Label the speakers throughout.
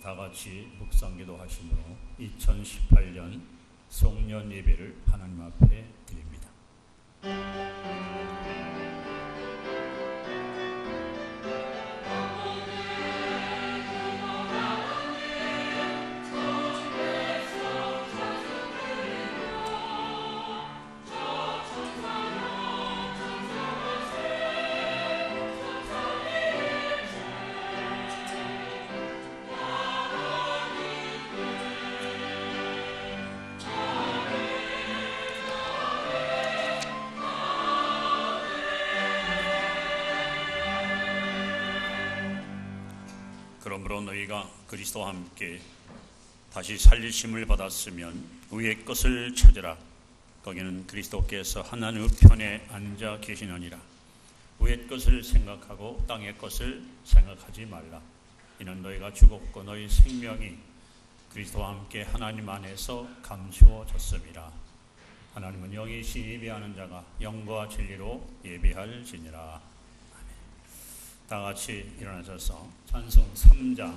Speaker 1: 다 같이 묵상기도 하심으로 2018년 송년 예배를 하나님 앞에 드립니다. 그러므로 너희가 그리스도와 함께 다시 살리심을 받았으면 위의 것을 찾으라. 거기는 그리스도께서 하나님 우편에 앉아 계시느니라. 위의 것을 생각하고 땅의 것을 생각하지 말라. 이는 너희가 죽었고 너희 생명이 그리스도와 함께 하나님 안에서 감추어졌음이라. 하나님은 영이시 예배하는 자가 영과 진리로 예배할지니라. 다 같이 일어나셔서 찬송 3장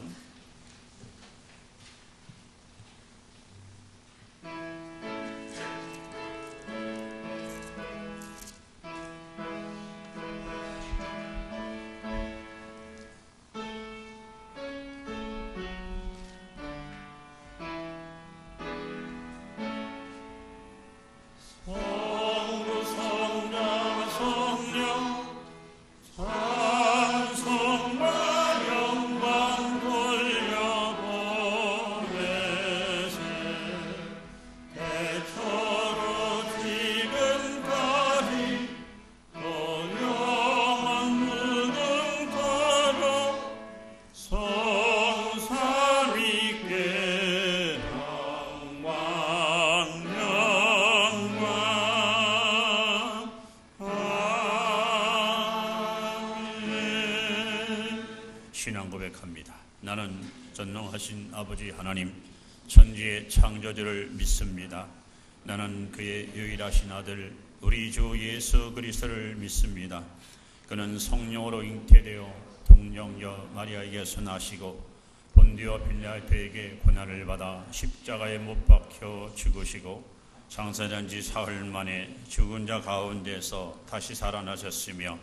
Speaker 1: 신앙 고백합니다. 나는 전능하신 아버지 하나님 천지의 창조주를 믿습니다. 나는 그의 유일하신 아들 우리 주 예수 그리스도를 믿습니다. 그는 성령으로 잉태되어 동정녀 마리아에게서 나시고 본디오 빌라토에게 고난을 받아 십자가에 못 박혀 죽으시고 장사된 지 사흘 만에 죽은 자 가운데서 다시 살아나셨으며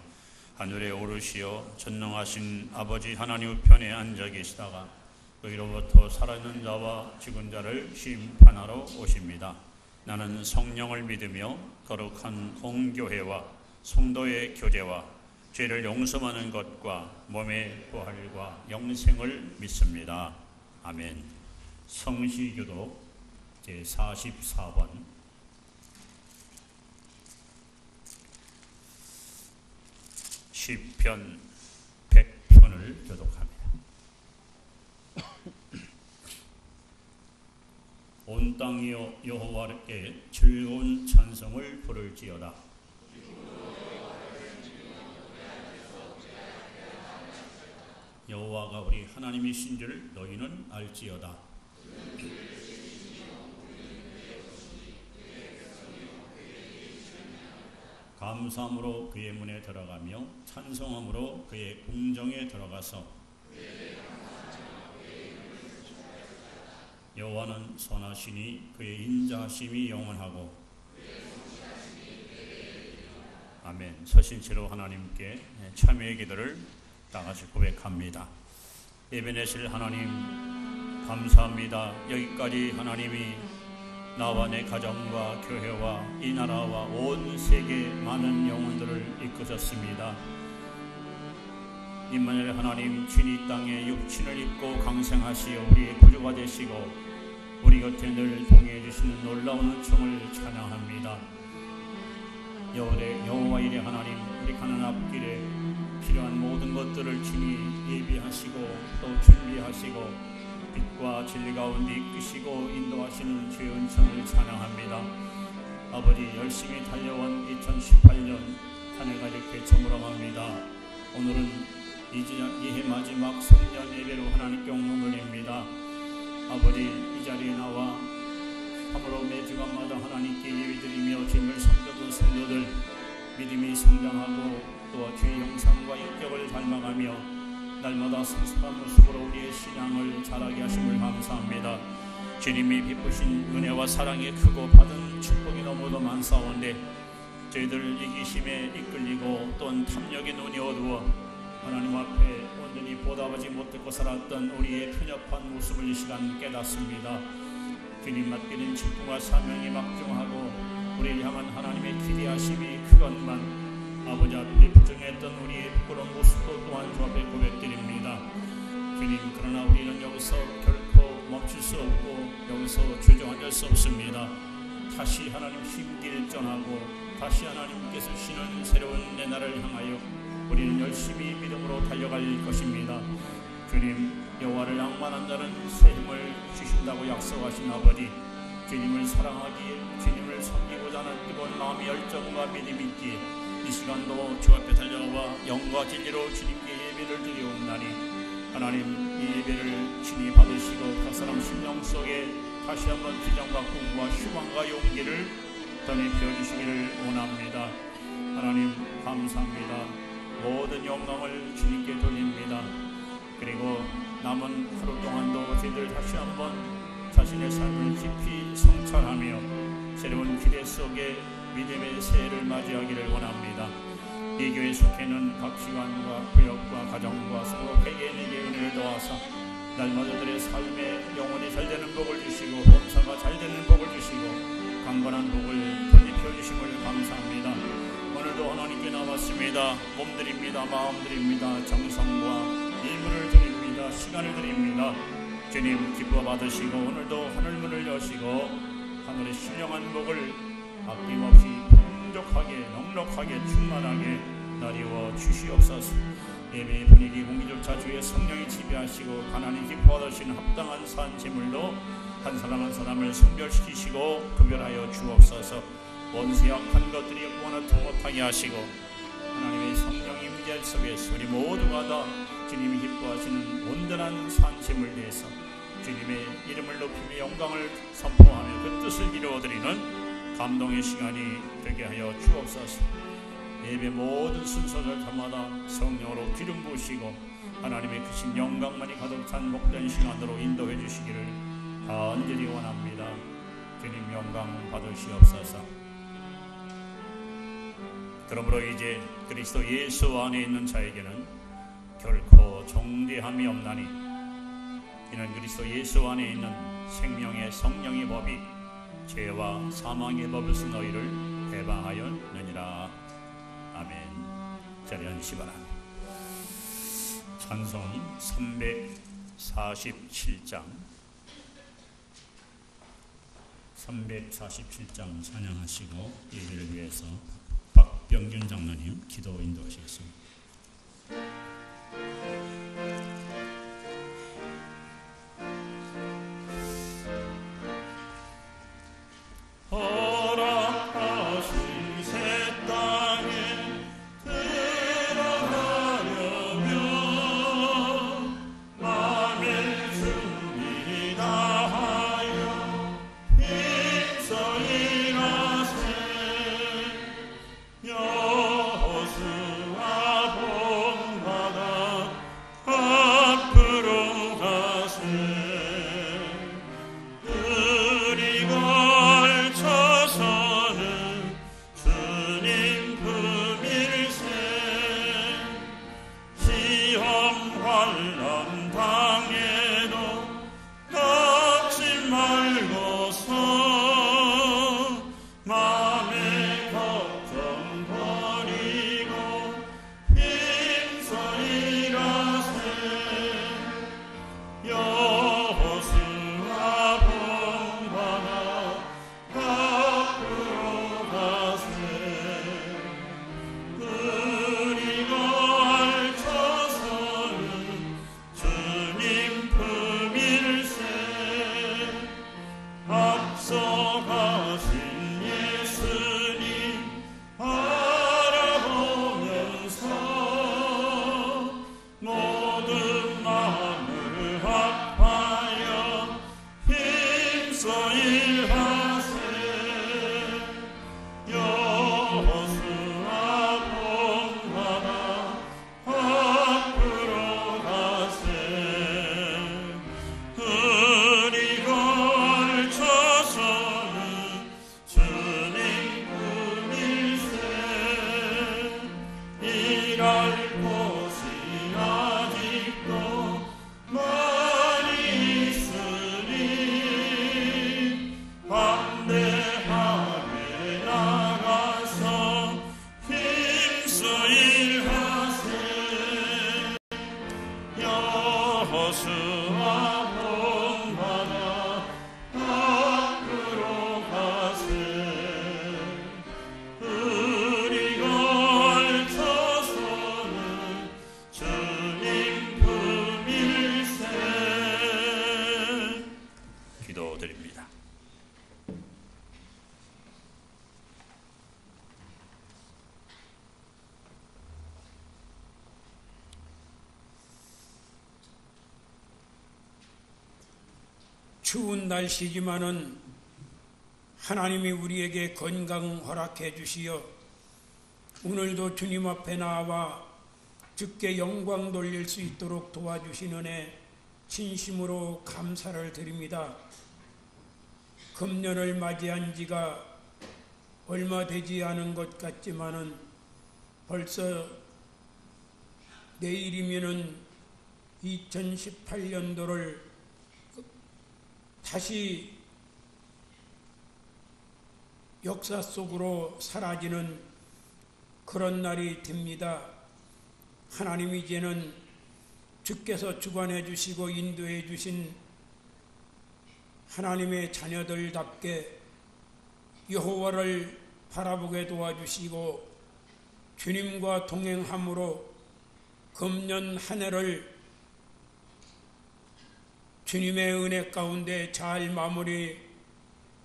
Speaker 1: 하늘에 오르시어 전능하신 아버지 하나님 우편에 앉아 계시다가 거기로부터 살아있는 자와 죽은 자를 심판하러 오십니다. 나는 성령을 믿으며 거룩한 공교회와 성도의 교제와 죄를 용서하는 것과 몸의 부활과 영생을 믿습니다. 아멘. 성시교독 제44번 시편 100편을 교독합니다. 온 땅이여 여호와께 즐거운 찬송을 부를지어다. 여호와가 우리 하나님이신 줄 너희는 알지어다. 감사함으로 그의 문에 들어가며 찬송함으로 그의 궁정에 들어가서 여호와는 선하시니 그의 인자하심이 영원하고 아멘. 서신체로 하나님께 참여의 기도를 다같이 고백합니다. 예배내실 하나님 감사합니다. 여기까지 하나님이 나와 내 가정과 교회와 이 나라와 온 세계 많은 영혼들을 이끄셨습니다. 임마누엘 하나님 친히 땅에 육신을 입고 강생하시어 우리의 구주가 되시고 우리 곁에 늘 동행해 주시는 놀라운 은총을 찬양합니다. 여호와 이레 하나님 우리 가는 앞길에 필요한 모든 것들을 친히 예비하시고 또 준비하시고 빛과 진리 가운데 이끄시고 인도하시는 주의 은총을 찬양합니다. 아버지 열심히 달려온 2018년 한 해가 이렇게 저물어갑니다. 오늘은 이해 마지막 성전 예배로 하나님께 영광 돌립니다. 아버지 이 자리에 나와 참으로 매 주간마다 하나님께 예배드리며 주님을 섬겼던 성도들 믿음이 성장하고 또 주의 형상과 인격을 닮아가며 날마다 성숙한 모습으로 우리의 신앙을 자라게 하심을 감사합니다. 주님이 베푸신 은혜와 사랑이 크고 받은 축복이 너무도 많사온데 저희들 이기심에 이끌리고 또한 탐욕의 눈이 어두워 하나님 앞에 온전히 보답하지 못했고 살았던 우리의 편협한 모습을 이 시간 깨닫습니다. 주님 맡기는 직분과 사명이 막중하고 우리를 향한 하나님의 기대하심이 크건만 아버지 앞에 부정했던 우리의 부끄러운 모습도 또한 주 앞에 고백드립니다. 주님, 그러나 우리는 여기서 결코 멈출 수 없고 여기서 주저앉을 수 없습니다. 다시 하나님 힘길 전하고 다시 하나님께서 주시는 새로운 내 날을 향하여 우리는 열심히 믿음으로 달려갈 것입니다. 주님, 여호와를 낭만한 자는 새 힘을 주신다고 약속하신 아버지, 주님을 사랑하기에 주님을 섬기고자 하는 뜨거운 마음의 열정과 믿음이 있기에 이 시간도 주 앞에 달려와 영과 진리로 주님께 예배를 드리옵나니 하나님, 이 예배를 친히 받으시고 각 사람 심령 속에 다시 한번 비전과 꿈과 희망과 용기를 덧입혀 주시기를 원합니다. 하나님, 감사합니다. 모든 영광을 주님께 돌립니다. 그리고 남은 하루 동안도 저희들 다시 한번 자신의 삶을 깊이 성찰하며 새로운 기대 속에 믿음의 새해를 맞이하기를 원합니다. 이 교회 속에는 각 기관과 구역과 가정과 서로 개개인에게 은혜를 도와서 날마다들의 삶에 영혼이 잘되는 복을 주시고 범사가 잘되는 복을 주시고 강건한 복을 덧입혀 주심을 감사합니다. 오늘도 하나님께 나왔습니다. 몸드립니다. 마음드립니다. 정성과 일문을 드립니다. 시간을 드립니다. 주님, 기뻐 받으시고 오늘도 하늘문을 여시고 하늘의 신령한 복을 아낌없이 풍족하게 넉넉하게 충만하게 나리워 주시옵소서. 예배의 분위기 공기조차 주의 성령이 지배하시고 하나님 기뻐 받으시는 합당한 산 제물로 한 사람 한 사람을 성별시키시고 구별하여 주옵소서. 원수 약한 것들이 원하지 못하게 하시고 하나님의 성령 임재 속에서 우리 모두가 다 주님이 기뻐하시는 온전한 산 제물 대해서 주님의 이름을 높이며 영광을 선포하며 그 뜻을 이루어드리는 감동의 시간이 되게 하여 주옵소서. 예배 모든 순서를 담마다 성령으로 기름 부으시고 하나님의 크신 영광만이 가득 찬 복된 시간으로 인도해 주시기를 간절히 원합니다. 주님, 영광 받으시옵소서. 그러므로 이제 그리스도 예수 안에 있는 자에게는 결코 정죄함이 없나니 이는 그리스도 예수 안에 있는 생명의 성령의 법이 죄와 사망의 법에서 너희를 해방하였느니라. 아멘. 자리에 앉으시 바랍니다. 찬송 347장 347장 찬양하시고 예배를 위해서 박병균 장로님 기도 인도하시겠습니다. 여수와 본바다 밖으로 가세 우리가 얽혀서는 주님 품일세. 기도드립니다.
Speaker 2: 추운 날씨지만은 하나님이 우리에게 건강 허락해 주시어 오늘도 주님 앞에 나와 주께 영광 돌릴 수 있도록 도와주신 은혜 진심으로 감사를 드립니다. 금년을 맞이한 지가 얼마 되지 않은 것 같지만은 벌써 내일이면은 2018년도를 다시 역사 속으로 사라지는 그런 날이 됩니다. 하나님 이제는 주께서 주관해 주시고 인도해 주신 하나님의 자녀들답게 여호와를 바라보게 도와주시고 주님과 동행함으로 금년 한 해를 주님의 은혜 가운데 잘 마무리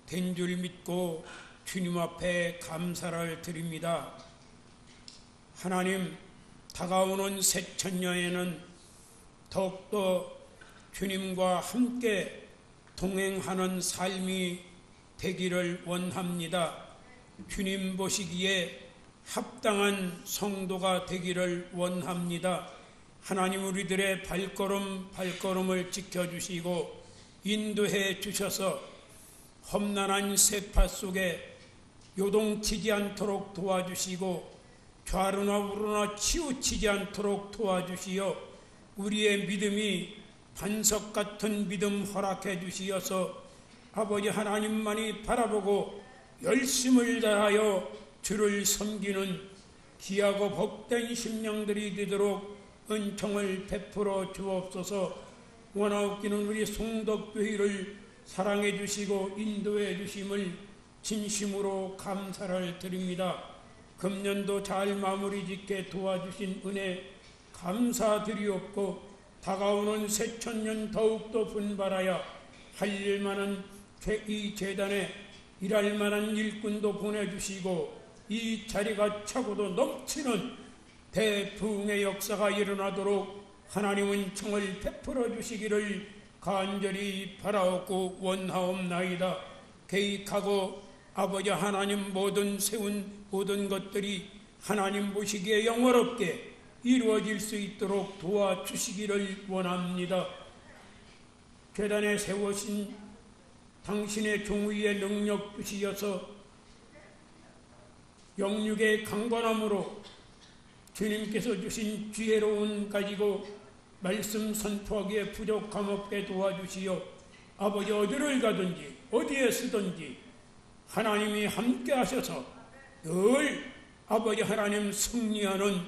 Speaker 2: 된 줄 믿고 주님 앞에 감사를 드립니다. 하나님, 다가오는 새천년에는 더욱더 주님과 함께 동행하는 삶이 되기를 원합니다. 주님 보시기에 합당한 성도가 되기를 원합니다. 하나님, 우리들의 발걸음을 지켜주시고 인도해 주셔서 험난한 세파 속에 요동치지 않도록 도와주시고 좌로나 우로나 치우치지 않도록 도와주시어 우리의 믿음이 반석 같은 믿음 허락해 주시어서 아버지 하나님만이 바라보고 열심을 다하여 주를 섬기는 귀하고 복된 심령들이 되도록 은총을 베풀어 주옵소서. 원하옵기는 우리 송덕교회를 사랑해 주시고 인도해 주심을 진심으로 감사를 드립니다. 금년도 잘 마무리 짓게 도와주신 은혜 감사드리옵고 다가오는 새천년 더욱더 분발하여 할 일만한 이 재단에 일할 만한 일꾼도 보내주시고 이 자리가 차고도 넘치는 대부흥의 역사가 일어나도록 하나님은 청을 베풀어 주시기를 간절히 바라옵고 원하옵나이다. 계획하고 아버지 하나님 세운 모든 것들이 하나님 보시기에 영원롭게 이루어질 수 있도록 도와주시기를 원합니다. 재단에 세우신 당신의 종위의 능력 주시어서 영육의 강건함으로 주님께서 주신 지혜로운 가지고 말씀 선포하기에 부족함 없게 도와주시어 아버지 어디를 가든지 어디에 쓰든지 하나님이 함께 하셔서 늘 아버지 하나님 승리하는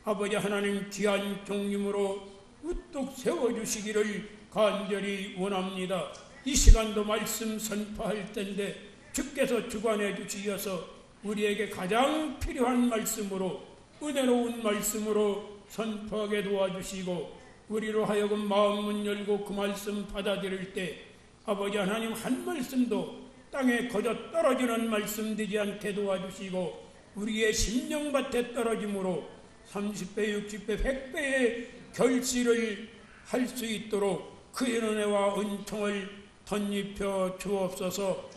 Speaker 2: 아버지 하나님 귀한 종님으로 우뚝 세워주시기를 간절히 원합니다. 이 시간도 말씀 선포할 텐데 주께서 주관해 주시어서 우리에게 가장 필요한 말씀으로 은혜로운 말씀으로 선포하게 도와주시고 우리로 하여금 마음문 열고 그 말씀 받아들일 때 아버지 하나님 한 말씀도 땅에 거저 떨어지는 말씀 되지 않게 도와주시고 우리의 심령밭에 떨어짐으로 30배, 60배, 100배의 결실을 할 수 있도록 그의 은혜와 은총을 덧입혀 주옵소서.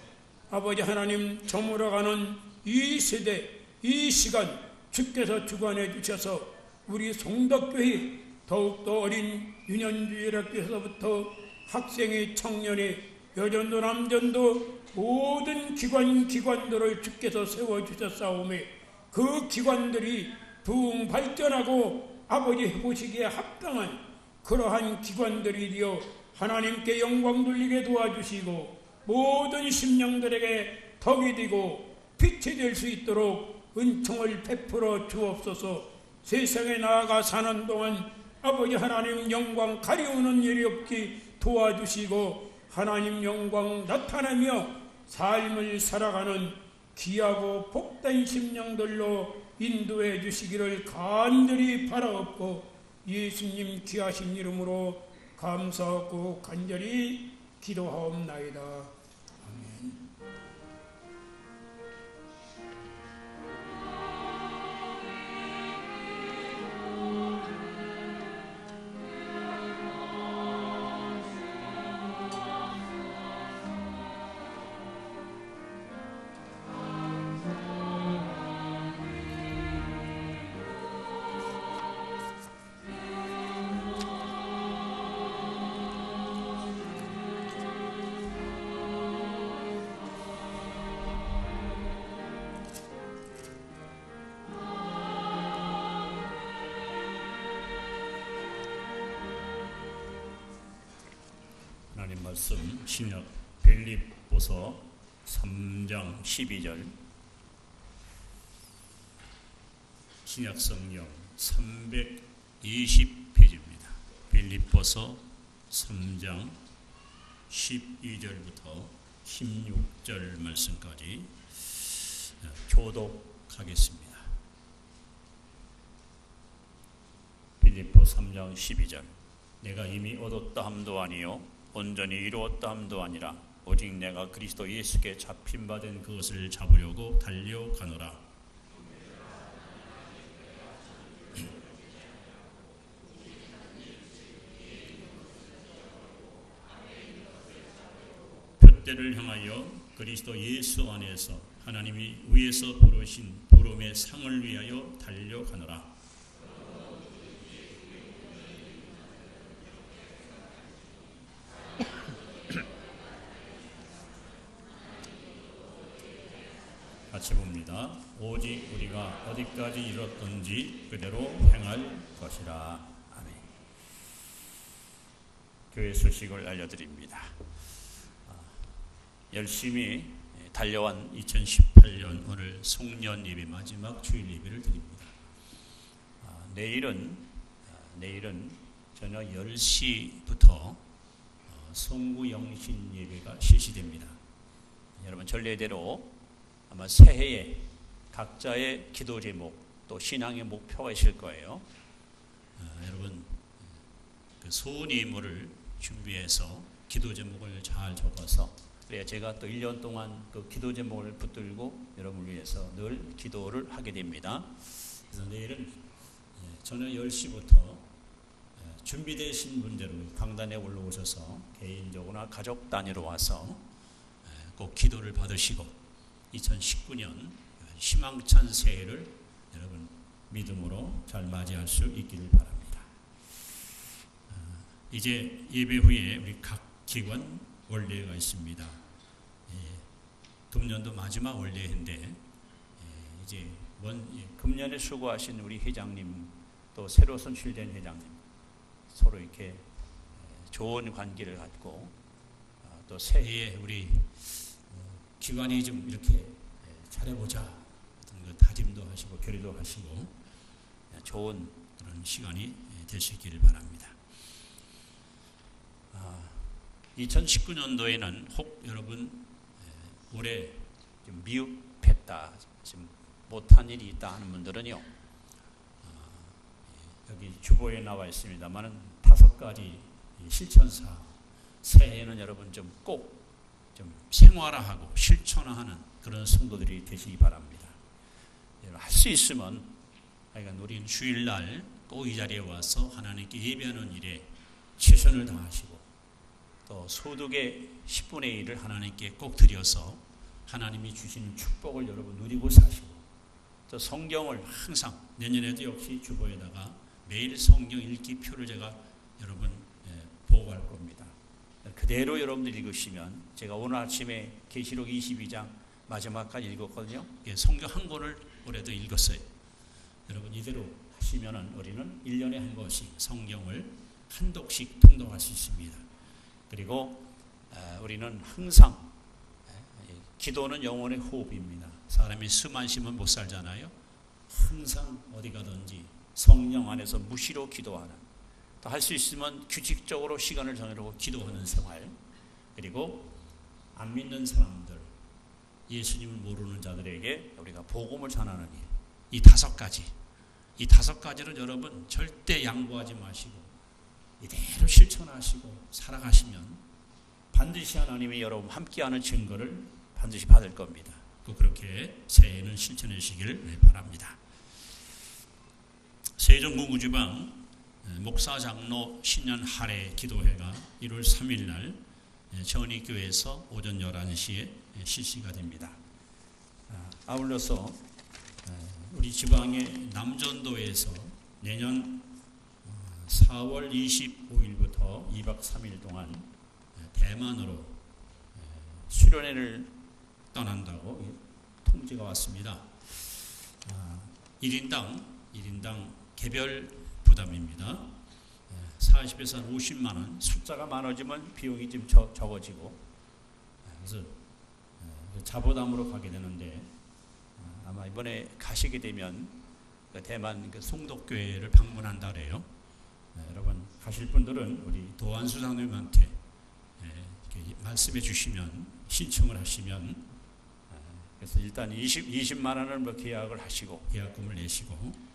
Speaker 2: 아버지 하나님 저물어가는 이 세대, 이 시간 주께서 주관해 주셔서 우리 송덕교회 더욱더 어린 유년주일학교에서부터 학생이 청년이 여전도 남전도 모든 기관들을 주께서 세워주셨사오매 그 기관들이 부흥 발전하고 아버지 보시기에 합당한 그러한 기관들이 되어 하나님께 영광 돌리게 도와주시고 모든 심령들에게 덕이 되고 빛이 될 수 있도록 은총을 베풀어 주옵소서. 세상에 나아가 사는 동안 아버지 하나님 영광 가리우는 일이 없게 도와주시고 하나님 영광 나타내며 삶을 살아가는 귀하고 복된 심령들로 인도해 주시기를 간절히 바라옵고 예수님 귀하신 이름으로 감사하고 간절히 기도하옵나이다. 아멘.
Speaker 1: 하나님 말씀 신약 빌립보서 3장 12절 신약 성경 320페이지입니다. 빌립보서 3장 12절부터 16절 말씀까지 교독하겠습니다. 빌립보 3장 12절 내가 이미 얻었다 함도 아니요 온전히 이루었다 함도 아니라 오직 내가 그리스도 예수께 잡힌 바 된 그것을 잡으려고 달려가노라. 표대를 향하여 그리스도 예수 안에서 하나님이 위에서 부르신 부름의 상을 위하여 달려가노라. 같이 봅니다. 오직 우리가 어디까지 이뤘던지 그대로 행할 것이라. 아멘. 교회 소식을 알려드립니다. 열심히 달려온 2018년 오늘 송년 예배 마지막 주일 예배를 드립니다. 내일은 저녁 10시부터 송구 영신 예배가 실시됩니다. 여러분 전례대로 아마 새해에 각자의 기도 제목 또 신앙의 목표가 있을 거예요. 여러분 그 소원 예물을 준비해서 기도 제목을 잘 적어서 그래야 제가 또 1년 동안 그 기도 제목을 붙들고 여러분을 위해서 늘 기도를 하게 됩니다. 그래서 내일은 저녁 10시부터 준비되신 분들은 강단에 올라오셔서 개인적으로나 가족 단위로 와서 꼭 기도를 받으시고 2019년 희망찬 새해를 여러분 믿음으로 잘 맞이할 수 있기를 바랍니다. 이제 예배 후에 우리 각 기관 원례가 있습니다. 금년도 마지막 원례인데 이제 금년에 수고하신 우리 회장님 또 새로 선출된 회장님 서로 이렇게 좋은 관계를 갖고 또 새해에 우리 기관이 좀 이렇게 잘해보자 어떤 그 다짐도 하시고 결의도 하시고 좋은 그런 시간이 되시기를 바랍니다. 2019년도에는 혹 여러분 올해 좀 미흡했다, 지금 못한 일이 있다 하는 분들은요, 여기 주보에 나와 있습니다만은 5가지 실천사 새해에는 여러분 좀 꼭 좀 생활화하고 실천화하는 그런 성도들이 되시기 바랍니다. 할 수 있으면 우리는 주일날 꼭 이 자리에 와서 하나님께 예배하는 일에 최선을 다하시고 또 소득의 10분의 1을 하나님께 꼭 드려서 하나님이 주시는 축복을 여러분 누리고 사시고 또 성경을 항상 내년에도 역시 주보에다가 매일 성경 읽기 표를 제가 여러분 보고할 겁니다. 그대로 여러분들 읽으시면 제가 오늘 아침에 계시록 22장 마지막까지 읽었거든요. 성경 한 권을 올해도 읽었어요. 여러분 이대로 하시면 우리는 1년에 한 권씩 성경을 한 독씩 통독할 수 있습니다. 그리고 우리는 항상 기도는 영혼의 호흡입니다. 사람이 숨 안 쉬면 못 살잖아요. 항상 어디 가든지 성령 안에서 무시로 기도하는 또 할 수 있으면 규칙적으로 시간을 정해놓고 기도하는 생활, 그리고 안 믿는 사람들, 예수님을 모르는 자들에게 우리가 복음을 전하는 일, 이 5가지를 여러분 절대 양보하지 마시고 이대로 실천하시고 살아가시면 반드시 하나님이 여러분 함께하는 증거를 반드시 받을 겁니다. 그렇게 새해에는 실천해 주시길 바랍니다. 세종문구지방 목사 장로 신년 할애 기도회가 1월 3일 날 전의교회에서 오전 11시에 실시가 됩니다. 아울러서 우리 지방의 남전도에서 내년 4월 25일부터 2박 3일 동안 대만으로 수련회를 떠난다고 통지가 왔습니다. 1인당 개별 부담입니다. 40에서 50만 원, 숫자가 많아지면 비용이 좀 적어지고, 그래서 자부담으로 가게 되는데, 아마 이번에 가시게 되면 대만 송독교회를 방문한다 그래요. 여러분 가실 분들은 우리 도안수 장로님한테 말씀해 주시면, 신청을 하시면, 그래서 일단 20만 원을 계약을 하시고 계약금을 내시고,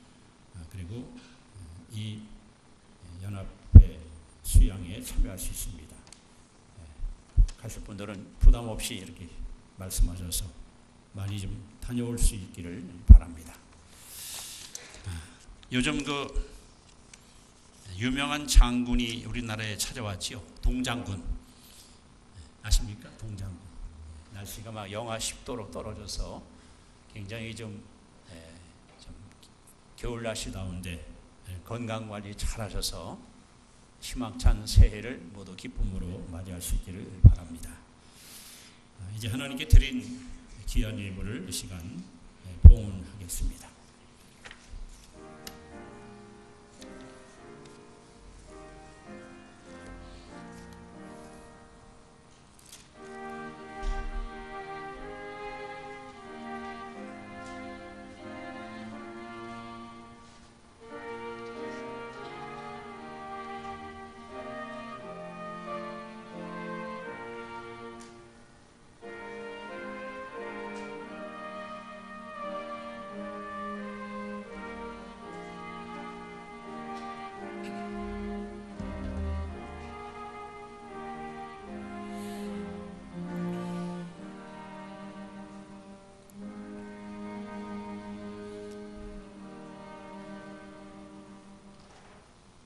Speaker 1: 그리고 이 연합회 수양에 참여할 수 있습니다. 가실 분들은 부담 없이 이렇게 말씀하셔서 많이 좀 다녀올 수 있기를 바랍니다. 요즘 유명한 장군이 우리나라에 찾아왔지요. 동장군 아십니까? 동장군. 날씨가 막 영하 10도로 떨어져서 굉장히 좀 겨울 날씨다운데 건강관리 잘하셔서 희망찬 새해를 모두 기쁨으로 맞이할 수 있기를 바랍니다. 이제 하나님께 드린 귀한 예물을 이 시간 봉헌하겠습니다.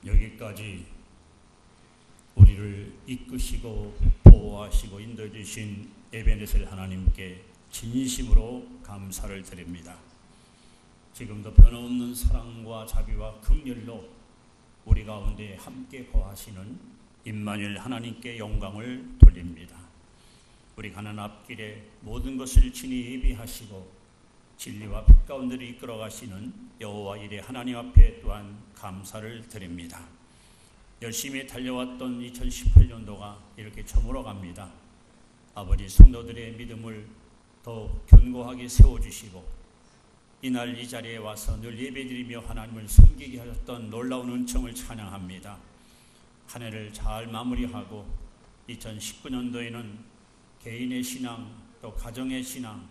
Speaker 1: 여기까지 우리를 이끄시고 보호하시고 인도해 주신 에베네셀 하나님께 진심으로 감사를 드립니다. 지금도 변함없는 사랑과 자비와 긍휼로 우리 가운데 함께 거하시는 임마누엘 하나님께 영광을 돌립니다. 우리 가는 앞길에 모든 것을 친히 예비하시고 진리와 빛 가운데로 이끌어 가시는 여호와 이레 하나님 앞에 또한 감사를 드립니다. 열심히 달려왔던 2018년도가 이렇게 저물어 갑니다. 아버지, 성도들의 믿음을 더 견고하게 세워주시고 이날 이 자리에 와서 늘 예배드리며 하나님을 섬기게 하셨던 놀라운 은총을 찬양합니다. 한 해를 잘 마무리하고 2019년도에는 개인의 신앙 또 가정의 신앙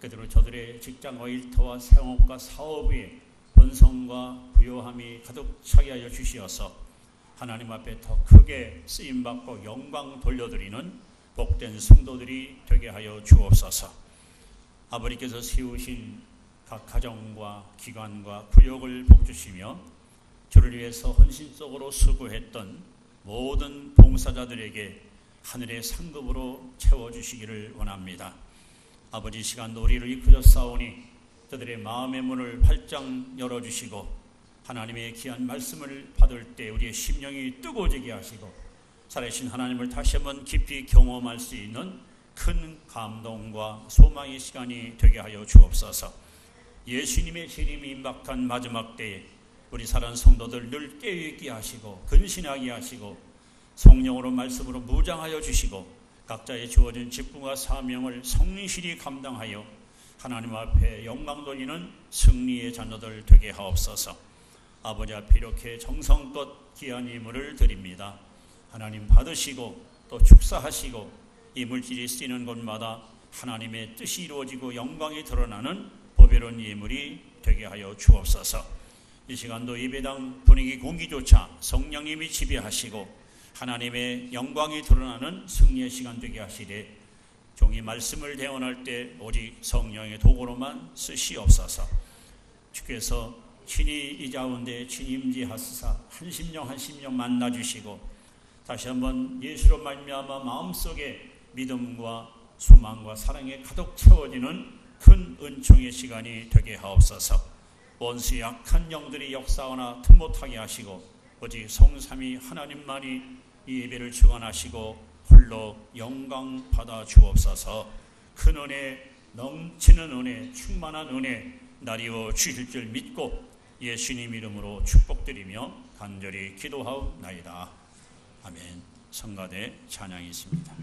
Speaker 1: 그대로 저들의 직장과 일터와 생업과 사업에 번성과 부요함이 가득 차게 하여 주시어서 하나님 앞에 더 크게 쓰임받고 영광 돌려드리는 복된 성도들이 되게 하여 주옵소서. 아버지께서 세우신 각 가정과 기관과 구역을 복주시며 주를 위해서 헌신적으로 수고했던 모든 봉사자들에게 하늘의 상급으로 채워주시기를 원합니다. 아버지, 시간도 우리를 이끌어사오니 저들의 마음의 문을 활짝 열어주시고 하나님의 귀한 말씀을 받을 때 우리의 심령이 뜨거워지게 하시고 살아계신 하나님을 다시 한번 깊이 경험할 수 있는 큰 감동과 소망의 시간이 되게 하여 주옵소서. 예수님의 재림이 임박한 마지막 때에 우리 사랑 성도들 늘 깨어있게 하시고 근신하게 하시고 성령으로 말씀으로 무장하여 주시고 각자의 주어진 직분과 사명을 성실히 감당하여 하나님 앞에 영광 돌리는 승리의 자녀들 되게 하옵소서. 아버지 앞에 이렇게 정성껏 귀한 예물을 드립니다. 하나님 받으시고 또 축사하시고 이 물질이 쓰이는 곳마다 하나님의 뜻이 이루어지고 영광이 드러나는 보배로운 예물이 되게 하여 주옵소서. 이 시간도 예배당 분위기 공기조차 성령님이 지배하시고 하나님의 영광이 드러나는 승리의 시간 되게 하시되 종이 말씀을 대언할 때 오직 성령의 도구로만 쓰시옵소서. 주께서 친히 이 가운데 침임지하시사 한 심령 만나주시고 다시 한번 예수로 말미암아 마음속에 믿음과 소망과 사랑에 가득 채워지는 큰 은총의 시간이 되게 하옵소서. 원수의 악한 영들이 역사하나 틈 못하게 하시고 오직 성삼위 하나님만이 이 예배를 주관하시고 홀로 영광 받아 주옵소서. 큰 은혜, 넘치는 은혜, 충만한 은혜 나리워 주실 줄 믿고 예수님 이름으로 축복드리며 간절히 기도하옵나이다. 아멘. 성가대 찬양이 있습니다.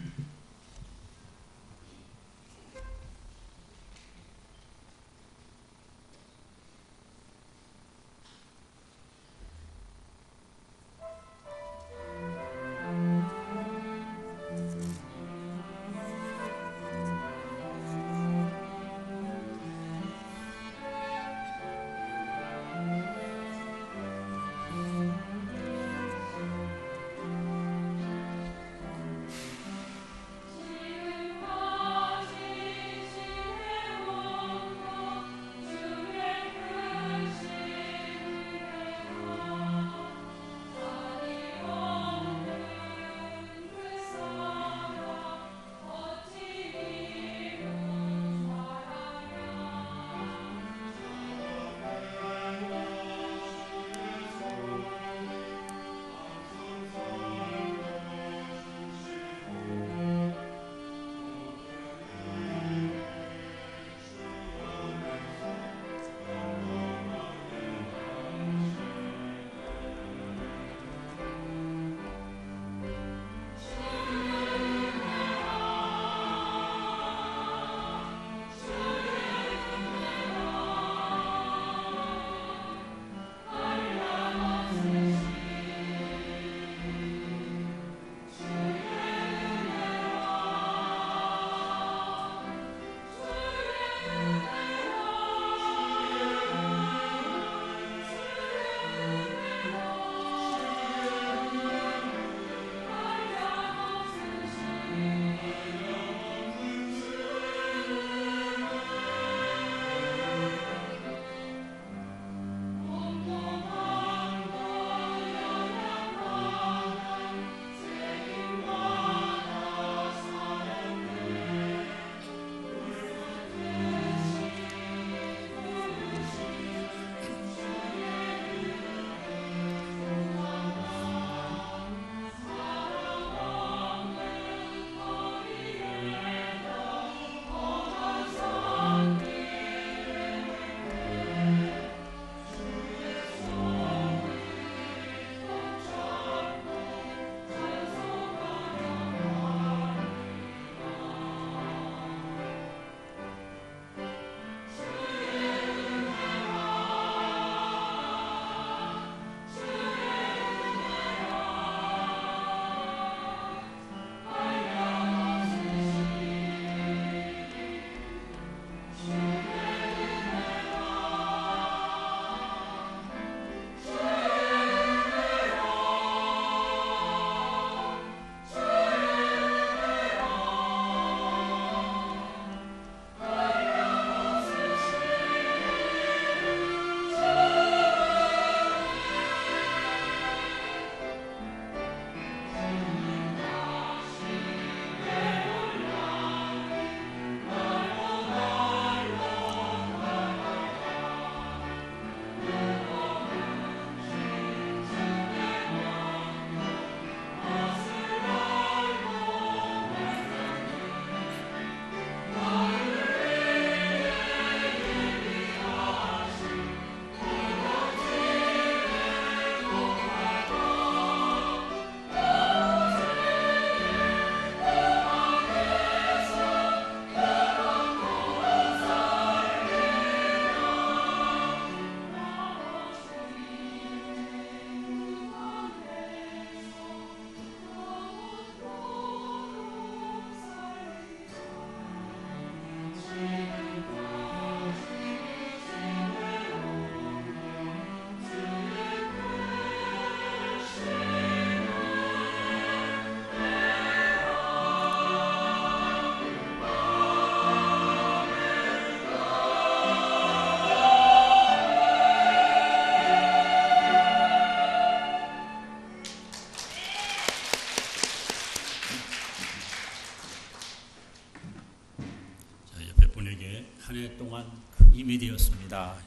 Speaker 1: 한 해 동안 큰 힘이 되었습니다.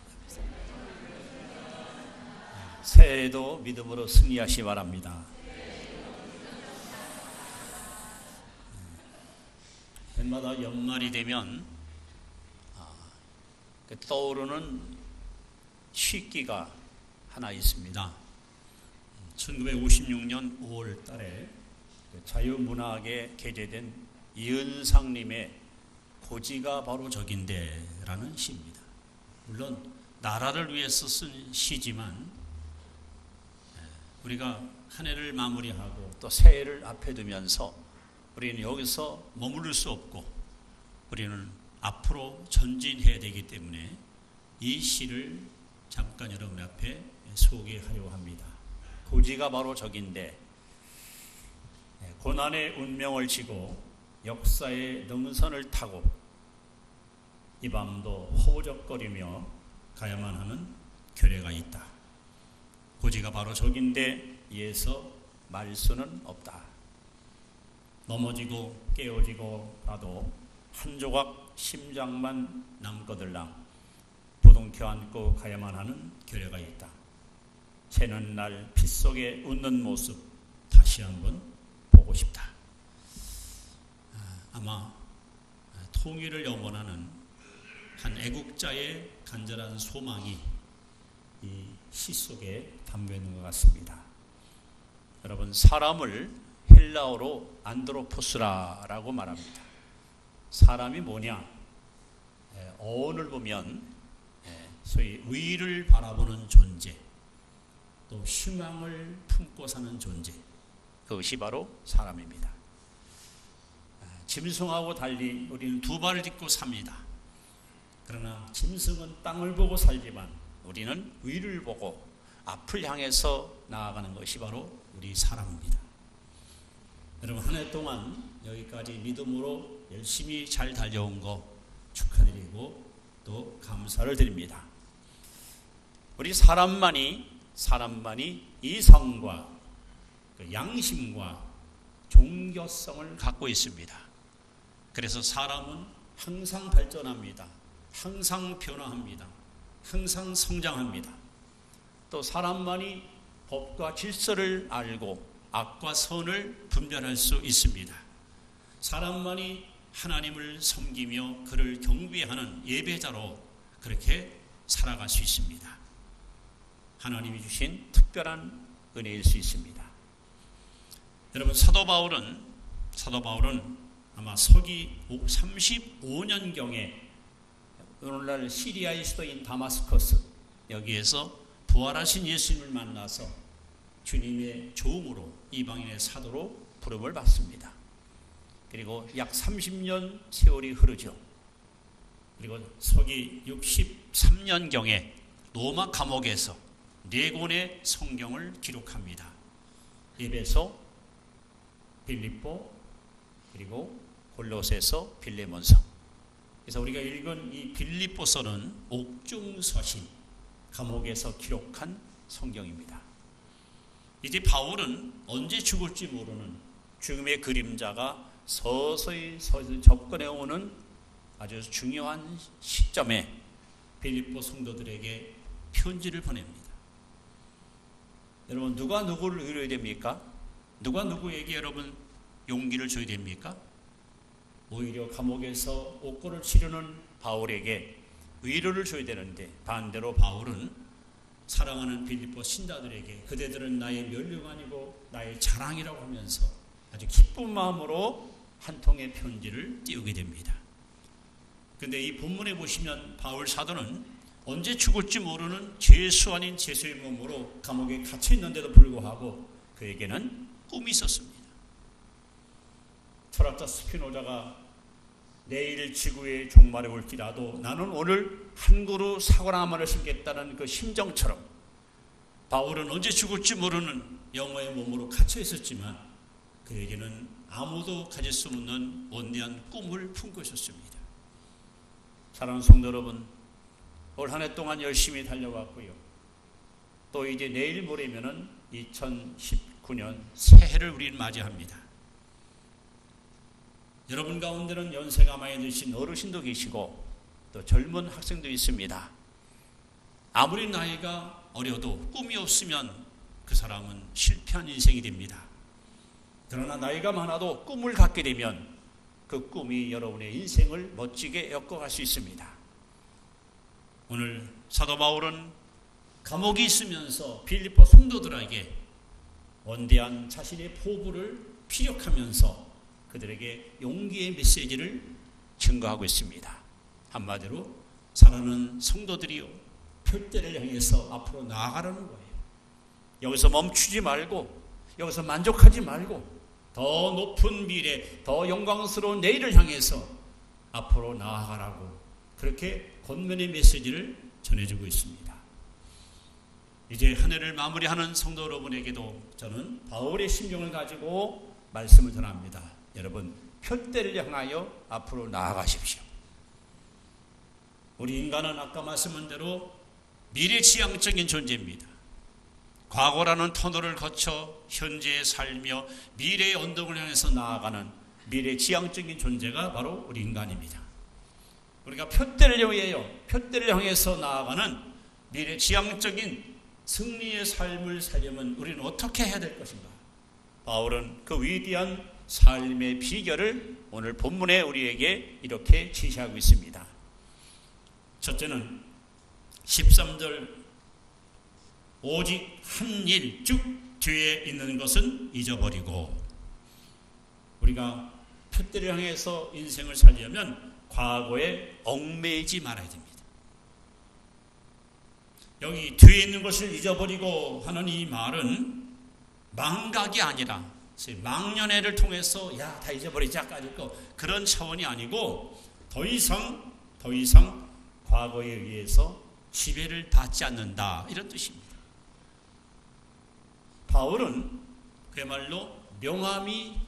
Speaker 1: 새해에도 믿음으로 승리하시 바랍니다. 해마다 연말이 되면 떠오르는 시기가 하나 있습니다. 1956년 5월 달에 자유문학에 게재된 이은상님의 고지가 바로 저긴데 라는 시입니다. 물론 나라를 위해서 쓴 시지만 우리가 한 해를 마무리하고 또 새해를 앞에 두면서 우리는 여기서 머무를 수 없고 우리는 앞으로 전진해야 되기 때문에 이 시를 잠깐 여러분 앞에 소개하려고 합니다. 고지가 바로 저긴데 고난의 운명을 지고 역사의 능선을 타고 이 밤도 허우적거리며 가야만 하는 교례가 있다. 고지가 바로 저긴데 이에서 말 수는 없다. 넘어지고 깨어지고 나도 한 조각 심장만 남거들랑 부둥켜 안고 가야만 하는 교례가 있다. 새는 날 핏속에 웃는 모습 다시 한번 보고 싶다. 아마 통일을 염원하는 한 애국자의 간절한 소망이 이 시 속에 담겨 있는 것 같습니다. 여러분, 사람을 헬라어로 안드로포스라고 말합니다. 사람이 뭐냐? 어원을 보면 소위 의를 바라보는 존재, 또 희망을 품고 사는 존재, 그것이 바로 사람입니다. 짐승하고 달리 우리는 두 발을 딛고 삽니다. 그러나 짐승은 땅을 보고 살지만 우리는 위를 보고 앞을 향해서 나아가는 것이 바로 우리 사람입니다. 여러분, 한 해 동안 여기까지 믿음으로 열심히 잘 달려온 거 축하드리고 또 감사를 드립니다. 우리 사람만이 이성과 양심과 종교성을 갖고 있습니다. 그래서 사람은 항상 발전합니다. 항상 변화합니다. 항상 성장합니다. 또 사람만이 법과 질서를 알고 악과 선을 분별할 수 있습니다. 사람만이 하나님을 섬기며 그를 경배하는 예배자로 그렇게 살아갈 수 있습니다. 하나님이 주신 특별한 은혜일 수 있습니다. 여러분, 사도 바울은 아마 서기 35년경에 오늘날 시리아의 수도인 다마스커스 여기에서 부활하신 예수님을 만나서 주님의 조음으로 이방인의 사도로 부름을 받습니다. 그리고 약 30년 세월이 흐르죠. 그리고 서기 63년경에 로마 감옥에서 4권의 성경을 기록합니다. 에베소, 빌립보, 그리고 골로새서, 빌레몬서. 그래서 우리가 읽은 이 빌립보서는 옥중서신, 감옥에서 기록한 성경입니다. 이제 바울은 언제 죽을지 모르는 죽음의 그림자가 서서히 접근해 오는 아주 중요한 시점에 빌립보 성도들에게 편지를 보냅니다. 여러분, 누가 누구를 위로해야 됩니까? 누가 누구에게 여러분 용기를 줘야 됩니까? 오히려 감옥에서 옥고를 치르는 바울에게 위로를 줘야 되는데 반대로 바울은 사랑하는 빌립보 신자들에게 그대들은 나의 면류관이고 나의 자랑이라고 하면서 아주 기쁜 마음으로 한 통의 편지를 띄우게 됩니다. 그런데 이 본문에 보시면 바울 사도는 언제 죽을지 모르는 죄수 아닌 죄수의 몸으로 감옥에 갇혀 있는데도 불구하고 그에게는 꿈이 있었습니다. 철학자 스피노자가 내일 지구의 종말에 올지라도 나는 오늘 한 그루 사과나무를 심겠다는 그 심정처럼 바울은 언제 죽을지 모르는 영혼의 몸으로 갇혀 있었지만 그에게는 아무도 가질 수 없는 원대한 꿈을 품고 있었습니다. 사랑하는 성도 여러분, 올 한 해 동안 열심히 달려왔고요. 또 이제 내일 모레면은 2019년 새해를 우리는 맞이합니다. 여러분 가운데는 연세가 많이 드신 어르신도 계시고 또 젊은 학생도 있습니다. 아무리 나이가 어려도 꿈이 없으면 그 사람은 실패한 인생이 됩니다. 그러나 나이가 많아도 꿈을 갖게 되면 그 꿈이 여러분의 인생을 멋지게 엮어갈 수 있습니다. 오늘 사도 바울은 감옥에 있으면서 빌립보 성도들에게 원대한 자신의 포부를 피력하면서 그들에게 용기의 메시지를 증거하고 있습니다. 한마디로 사랑하는 성도들이요, 표대를 향해서 앞으로 나아가라는 거예요. 여기서 멈추지 말고, 여기서 만족하지 말고 더 높은 미래, 더 영광스러운 내일을 향해서 앞으로 나아가라고 그렇게 권면의 메시지를 전해주고 있습니다. 이제 한 해를 마무리하는 성도 여러분에게도 저는 바울의 심정을 가지고 말씀을 전합니다. 여러분, 표대를 향하여 앞으로 나아가십시오. 우리 인간은 아까 말씀한 대로 미래지향적인 존재입니다. 과거라는 터널을 거쳐 현재에 살며 미래의 언덕을 향해서 나아가는 미래지향적인 존재가 바로 우리 인간입니다. 우리가 표대를 향해서 나아가는 미래지향적인 승리의 삶을 살려면 우리는 어떻게 해야 될 것인가? 바울은 그 위대한 삶의 비결을 오늘 본문에 우리에게 이렇게 지시하고 있습니다. 첫째는 13절 오직 한 일 쭉 뒤에 있는 것은 잊어버리고, 우리가 표대를 향해서 인생을 살려면 과거에 얽매이지 말아야 됩니다. 여기 뒤에 있는 것을 잊어버리고 하는 이 말은 망각이 아니라 망년회를 통해서 다 잊어버리자까지 그런 차원이 아니고 더 이상 과거에 의해서 지배를 받지 않는다, 이런 뜻입니다. 바울은 그야말로 명암이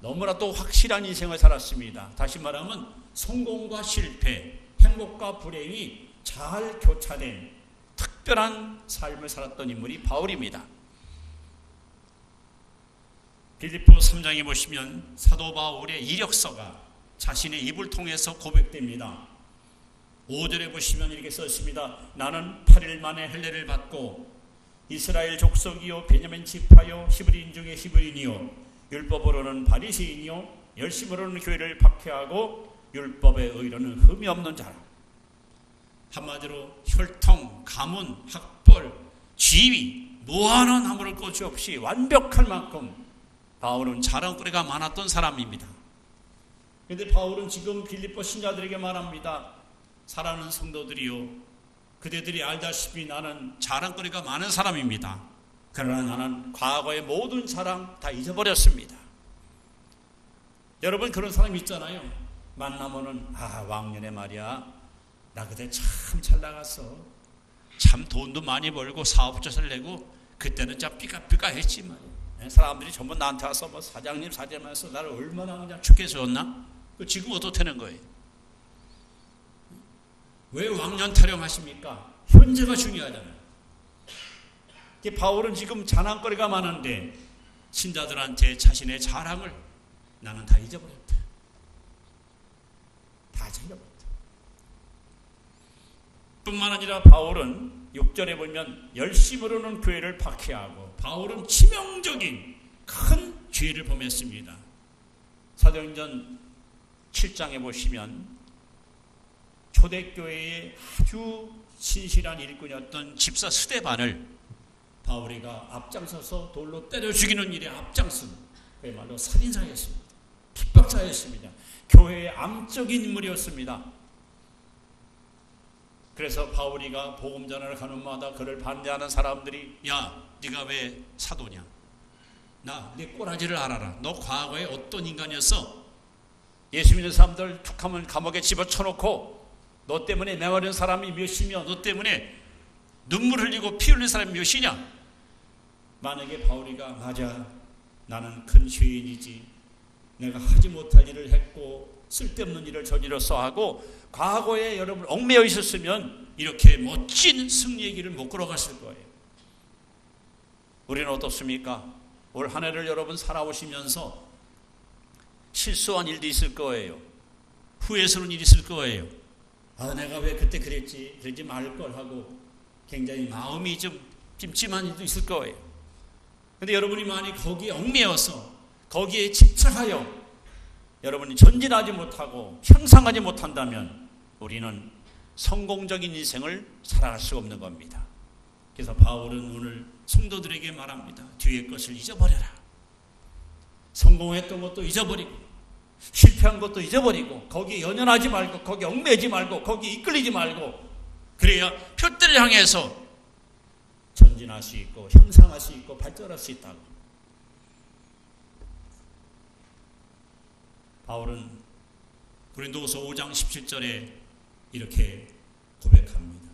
Speaker 1: 너무나도 확실한 인생을 살았습니다. 다시 말하면 성공과 실패, 행복과 불행이 잘 교차된 특별한 삶을 살았던 인물이 바울입니다. 빌립보 3장에 보시면 사도 바울의 이력서가 자신의 입을 통해서 고백됩니다. 5절에 보시면 이렇게 썼습니다. 나는 8일 만에 할례를 받고 이스라엘 족속이요 베냐민 지파요 히브리인 중에 히브리인이요 율법으로는 바리새인이요 열심으로는 교회를 박해하고 율법의 의로는 흠이 없는 자라. 한마디로 혈통, 가문, 학벌, 지위 뭐 하나 남을 것이 없이 완벽할 만큼 바울은 자랑거리가 많았던 사람입니다. 그런데 바울은 지금 빌립보 신자들에게 말합니다. 사랑하는 성도들이요, 그대들이 알다시피 나는 자랑거리가 많은 사람입니다. 그러나 나는 과거의 모든 자랑 다 잊어버렸습니다. 여러분, 그런 사람 있잖아요. 만나면은 왕년에 말이야, 나 그때 참 잘 나갔어. 참 돈도 많이 벌고 사업자를 내고 그때는 참 삐까삐까 했지 말이야. 사람들이 전부 나한테 와서 뭐 사장님 사장님하면서 나를 얼마나 그냥 축해 줬나? 지금 어떻다는 거예요? 왜 왕년 타령하십니까? 현재가 중요하잖아요. 바울은 지금 자랑거리가 많은데 신자들한테 자신의 자랑을 나는 다 잊어버렸다. 다 잊어버렸다. 뿐만 아니라 바울은 6절에 보면 열심으로는 교회를 박해하고, 바울은 치명적인 큰 죄를 범했습니다. 사도행전 7장에 보시면 초대교회의 아주 신실한 일꾼이었던 집사 스데반을 바울이가 앞장서서 돌로 때려 죽이는 일에 앞장선 그야말로 살인자였습니다. 핍박자였습니다. 교회의 암적인 인물이었습니다. 그래서 바울이가 복음 전하러 가는 마다 그를 반대하는 사람들이 네가 왜 사도냐? 네 꼬라지를 알아라. 너 과거에 어떤 인간이었어? 예수 믿는 사람들 툭하면 감옥에 집어쳐놓고 너 때문에 맹하는 사람이 몇이며 너 때문에 눈물 흘리고 피 흘린 사람이 몇이냐? 만약에 바울이가 맞아, 나는 큰 죄인이지, 내가 하지 못할 일을 했고 쓸데없는 일을 저질렀어 하고 과거에 여러분 얽매여 있었으면 이렇게 멋진 승리의 길을 못 걸어갔을 거예요. 우리는 어떻습니까? 올 한 해를 여러분 살아오시면서 실수한 일도 있을 거예요. 후회스러운 일이 있을 거예요. 내가 왜 그때 그러지 말걸 하고 굉장히 마음이 좀 찜찜한 일도 있을 거예요. 그런데 여러분이 만약 거기에 얽매여서 거기에 집착하여 여러분이 전진하지 못하고 향상하지 못한다면 우리는 성공적인 인생을 살아갈 수가 없는 겁니다. 그래서 바울은 오늘 성도들에게 말합니다. 뒤의 것을 잊어버려라. 성공했던 것도 잊어버리고 실패한 것도 잊어버리고 거기에 연연하지 말고 거기에 얽매이지 말고 거기에 이끌리지 말고 그래야 표대를 향해서 전진할 수 있고 향상할 수 있고 발전할 수 있다고. 바울은 고린도후서 5장 17절에 이렇게 고백합니다.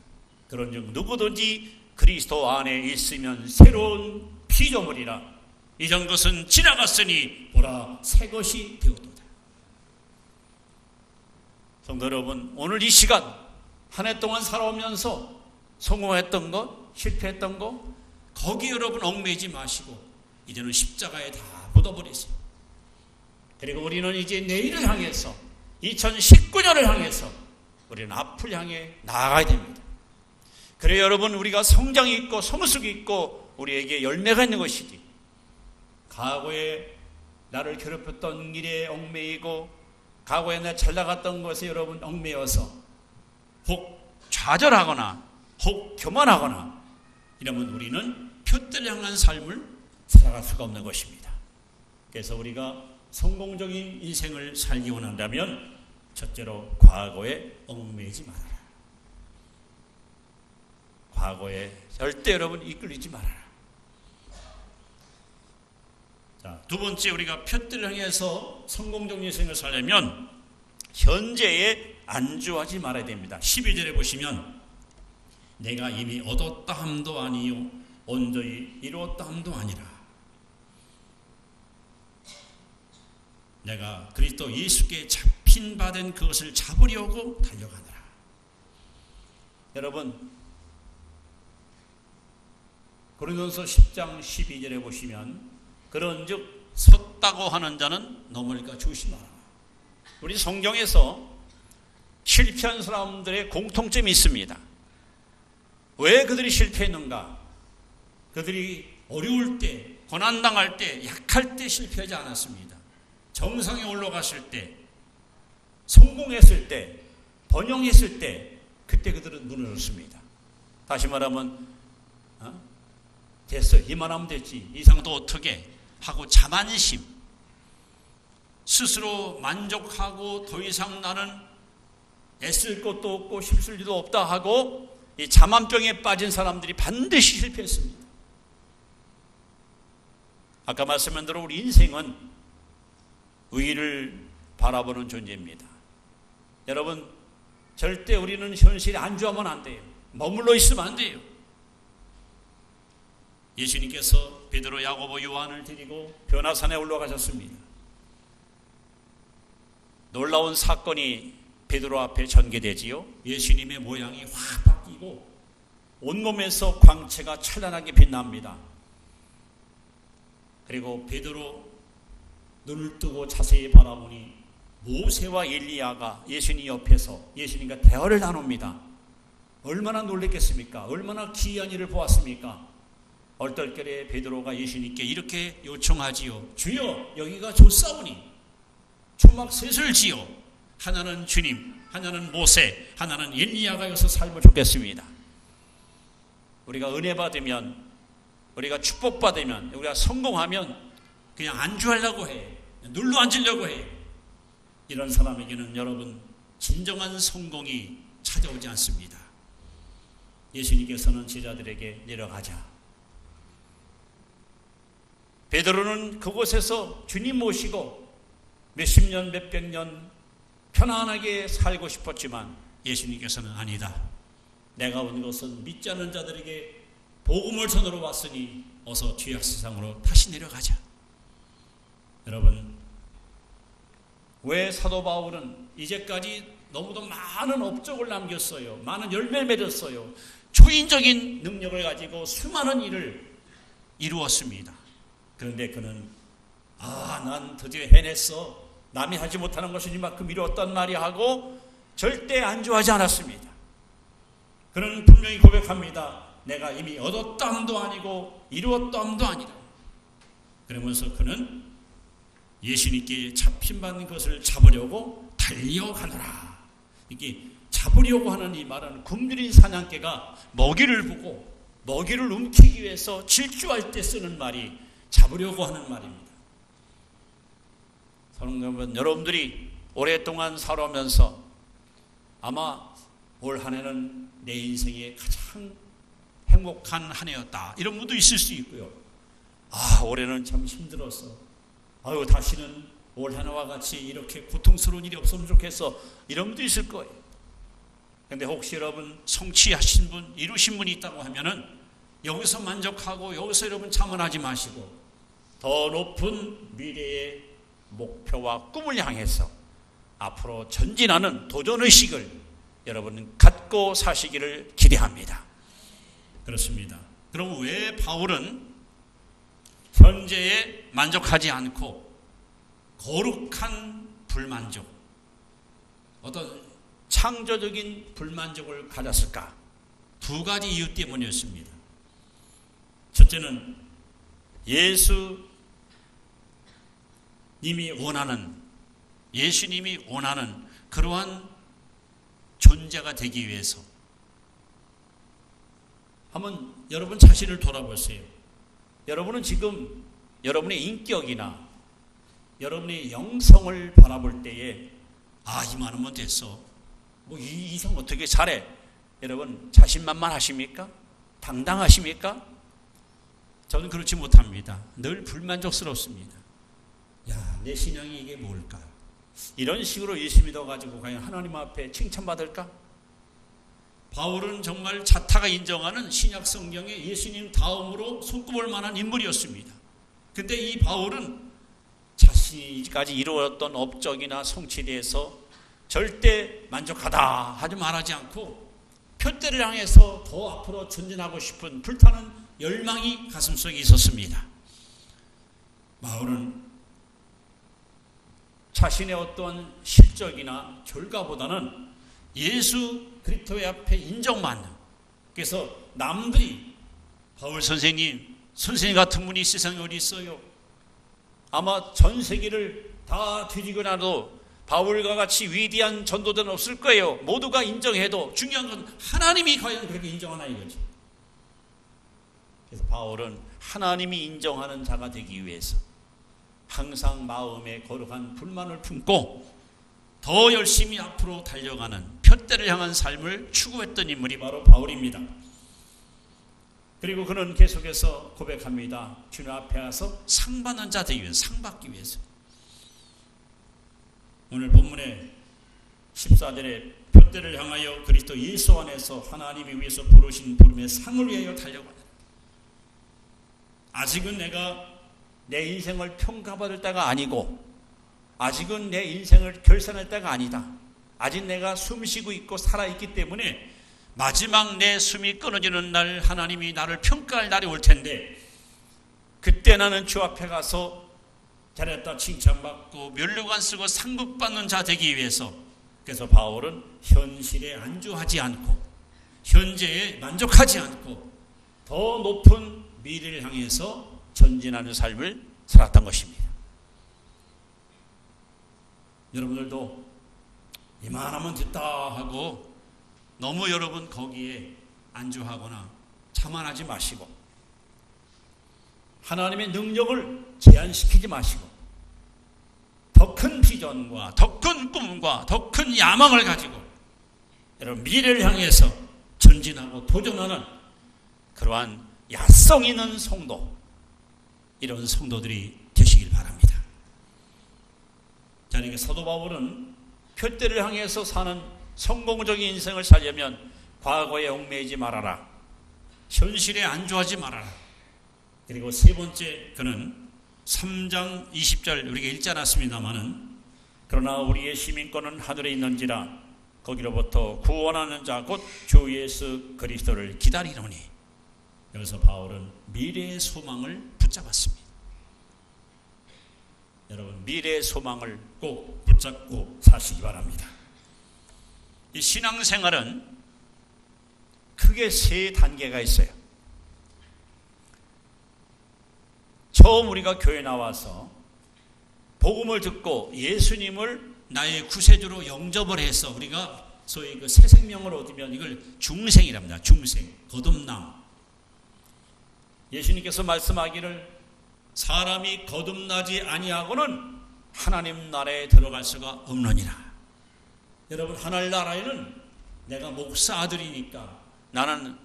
Speaker 1: 그런즉 누구든지 그리스도 안에 있으면 새로운 피조물이라. 이전 것은 지나갔으니 보라 새 것이 되었도다. 성도 여러분, 오늘 이 시간 한 해 동안 살아오면서 성공했던 것, 실패했던 것 거기 여러분 얽매이지 마시고 이제는 십자가에 다 묻어버리세요. 그리고 우리는 이제 내일을 향해서 2019년을 향해서 우리는 앞을 향해 나아가야 됩니다. 그래야 여러분 우리가 성장이 있고 성숙이 있고 우리에게 열매가 있는 것이지 과거에 나를 괴롭혔던 일에 얽매이고 과거에 내가 잘 나갔던 것에 여러분 얽매여서 혹 좌절하거나 혹 교만하거나 이러면 우리는 표대를 향한 삶을 살아갈 수가 없는 것입니다. 그래서 우리가 성공적인 인생을 살기 원한다면 첫째로 과거에 얽매이지 말아라. 과거에 절대 여러분 이끌리지 말아라. 자, 두 번째 우리가 표대를 향해서 성공적인 인생을 살려면 현재에 안주하지 말아야 됩니다. 12절에 보시면 내가 이미 얻었다 함도 아니요 온전히 이루었다 함도 아니라 내가 그리스도 예수께 잡힌 바 된 그것을 잡으려고 달려가느라. 여러분 고린도서 10장 12절에 보시면 그런즉 섰다고 하는 자는 넘어질까 조심하라. 우리 성경에서 실패한 사람들의 공통점이 있습니다. 왜 그들이 실패했는가? 그들이 어려울 때, 고난당할 때, 약할 때 실패하지 않았습니다. 정상에 올라갔을 때, 성공했을 때, 번영했을 때 그때 그들은 무너졌습니다. 다시 말하면 됐어, 이만하면 됐지, 이상도 어떻게 하고 자만심, 스스로 만족하고 더 이상 나는 애쓸 것도 없고 힘쓸 일도 없다 하고 이 자만병에 빠진 사람들이 반드시 실패했습니다. 아까 말씀한 대로 우리 인생은 의의를 바라보는 존재입니다. 여러분 절대 우리는 현실에 안주하면 안 돼요. 머물러 있으면 안 돼요. 예수님께서 베드로, 야고보, 요한을 데리고 변화산에 올라가셨습니다. 놀라운 사건이 베드로 앞에 전개되지요. 예수님의 모양이 확 바뀌고 온몸에서 광채가 찬란하게 빛납니다. 그리고 베드로 눈을 뜨고 자세히 바라보니 모세와 엘리야가 예수님 옆에서 예수님과 대화를 나눕니다. 얼마나 놀랬겠습니까? 얼마나 기이한 일을 보았습니까? 얼떨결에 베드로가 예수님께 이렇게 요청하지요. 주여, 여기가 좋사오니 초막 셋을 지어 하나는 주님, 하나는 모세, 하나는 엘리야가 여기서 살면 좋겠습니다. 우리가 은혜 받으면, 우리가 축복받으면, 우리가 성공하면 그냥 안주하려고 해. 눌러 앉으려고 해. 이런 사람에게는 여러분 진정한 성공이 찾아오지 않습니다. 예수님께서는 제자들에게 내려가자. 베드로는 그곳에서 주님 모시고 몇십 년, 몇백 년 편안하게 살고 싶었지만 예수님께서는 아니다. 내가 온 것은 믿지 않는 자들에게 복음을 전하러 왔으니 어서 죄악 세상으로 다시 내려가자. 여러분, 왜 사도 바울은 이제까지 너무도 많은 업적을 남겼어요. 많은 열매를 맺었어요. 초인적인 능력을 가지고 수많은 일을 이루었습니다. 그런데 그는 난 드디어 해냈어. 남이 하지 못하는 것을 이만큼 이루었단 말이야 하고 절대 안주하지 않았습니다. 그는 분명히 고백합니다. 내가 이미 얻었다함도 아니고 이루었다함도 아니다. 그러면서 그는 예수님께 잡힌받는 것을 잡으려고 달려가노라. 이게 잡으려고 하는 이 말은 굶주린 사냥개가 먹이를 보고 먹이를 움키기 위해서 질주할 때 쓰는 말이 잡으려고 하는 말입니다. 사랑하는 여러분들이 오랫동안 살아오면서 아마 올 한 해는 내 인생의 가장 행복한 한 해였다, 이런 분도 있을 수 있고요. 올해는 참 힘들었어. 다시는 올 한 해와 같이 이렇게 고통스러운 일이 없으면 좋겠어, 이런 분도 있을 거예요. 근데 혹시 여러분 성취하신 분, 이루신 분이 있다고 하면은 여기서 만족하고 여기서 여러분 자만하지 마시고 더 높은 미래의 목표와 꿈을 향해서 앞으로 전진하는 도전의식을 여러분 갖고 사시기를 기대합니다. 그렇습니다. 그럼 왜 바울은 현재에 만족하지 않고 거룩한 불만족, 어떤 창조적인 불만족을 가졌을까? 두 가지 이유 때문이었습니다. 첫째는 예수님이 원하는 그러한 존재가 되기 위해서. 한번 여러분 자신을 돌아보세요. 여러분은 지금 여러분의 인격이나 여러분의 영성을 바라볼 때에 이만하면 됐어, 이 이성 어떻게 잘해, 여러분 자신만만하십니까? 당당하십니까? 저는 그렇지 못합니다. 늘 불만족스럽습니다. 내 신앙이 이게 뭘까? 이런 식으로 예수 믿어가지고 과연 하나님 앞에 칭찬받을까? 바울은 정말 자타가 인정하는 신약 성경의 예수님 다음으로 손꼽을 만한 인물이었습니다. 근데 이 바울은 자신까지 이루었던 업적이나 성취에 대해서 절대 만족하다 하지 말하지 않고 표대를 향해서 더 앞으로 전진하고 싶은 불타는 열망이 가슴속에 있었습니다. 바울은 자신의 어떠한 실적이나 결과보다는 예수 그리스도의 앞에 인정받는, 그래서 남들이 바울 선생님 같은 분이 세상에 어디 있어요? 아마 전 세계를 다 뒤지고 나도 바울과 같이 위대한 전도자는 없을 거예요. 모두가 인정해도 중요한 건 하나님이 과연 그렇게 인정하나 이거죠. 그래서 바울은 하나님이 인정하는 자가 되기 위해서 항상 마음에 거룩한 불만을 품고 더 열심히 앞으로 달려가는 표대를 향한 삶을 추구했던 인물이 바로 바울입니다. 그리고 그는 계속해서 고백합니다. 주님 앞에 와서 상 받는 자 되기 위해서, 상 받기 위해서. 오늘 본문의 14절에 표대를 향하여 그리스도 예수 안에서 하나님이 위해서 부르신 부름의 상을 위하여 달려가라. 아직은 내가 내 인생을 평가받을 때가 아니고, 아직은 내 인생을 결산할 때가 아니다. 아직 내가 숨쉬고 있고 살아있기 때문에 마지막 내 숨이 끊어지는 날 하나님이 나를 평가할 날이 올 텐데, 그때 나는 주 앞에 가서 잘했다 칭찬받고 면류관 쓰고 상급받는 자 되기 위해서. 그래서 바울은 현실에 안주하지 않고 현재에 만족하지 않고 더 높은 미래를 향해서 전진하는 삶을 살았던 것입니다. 여러분들도 이만하면 됐다 하고 너무 여러분 거기에 안주하거나 자만하지 마시고 하나님의 능력을 제한시키지 마시고 더 큰 비전과 더 큰 꿈과 더 큰 야망을 가지고 여러분 미래를 향해서 전진하고 도전하는 그러한 야성 있는 성도, 이런 성도들이 되시길 바랍니다. 자, 이렇게 사도 바울은 표대를 향해서 사는 성공적인 인생을 살려면 과거에 얽매이지 말아라, 현실에 안주하지 말아라. 그리고 세 번째, 그는 3장 20절 우리가 읽지 않았습니다마는, 그러나 우리의 시민권은 하늘에 있는지라 거기로부터 구원하는 자 곧 주 예수 그리스도를 기다리노니. 여기서 바울은 미래의 소망을 붙잡았습니다. 여러분, 미래의 소망을 꼭 붙잡고 사시기 바랍니다. 이 신앙생활은 크게 세 단계가 있어요. 처음 우리가 교회 나와서 복음을 듣고 예수님을 나의 구세주로 영접을 해서 우리가 소위 그 새 생명을 얻으면 이걸 중생이랍니다. 중생, 거듭남. 예수님께서 말씀하기를 사람이 거듭나지 아니하고는 하나님 나라에 들어갈 수가 없느니라. 여러분, 하늘 나라에는 내가 목사 아들이니까, 나는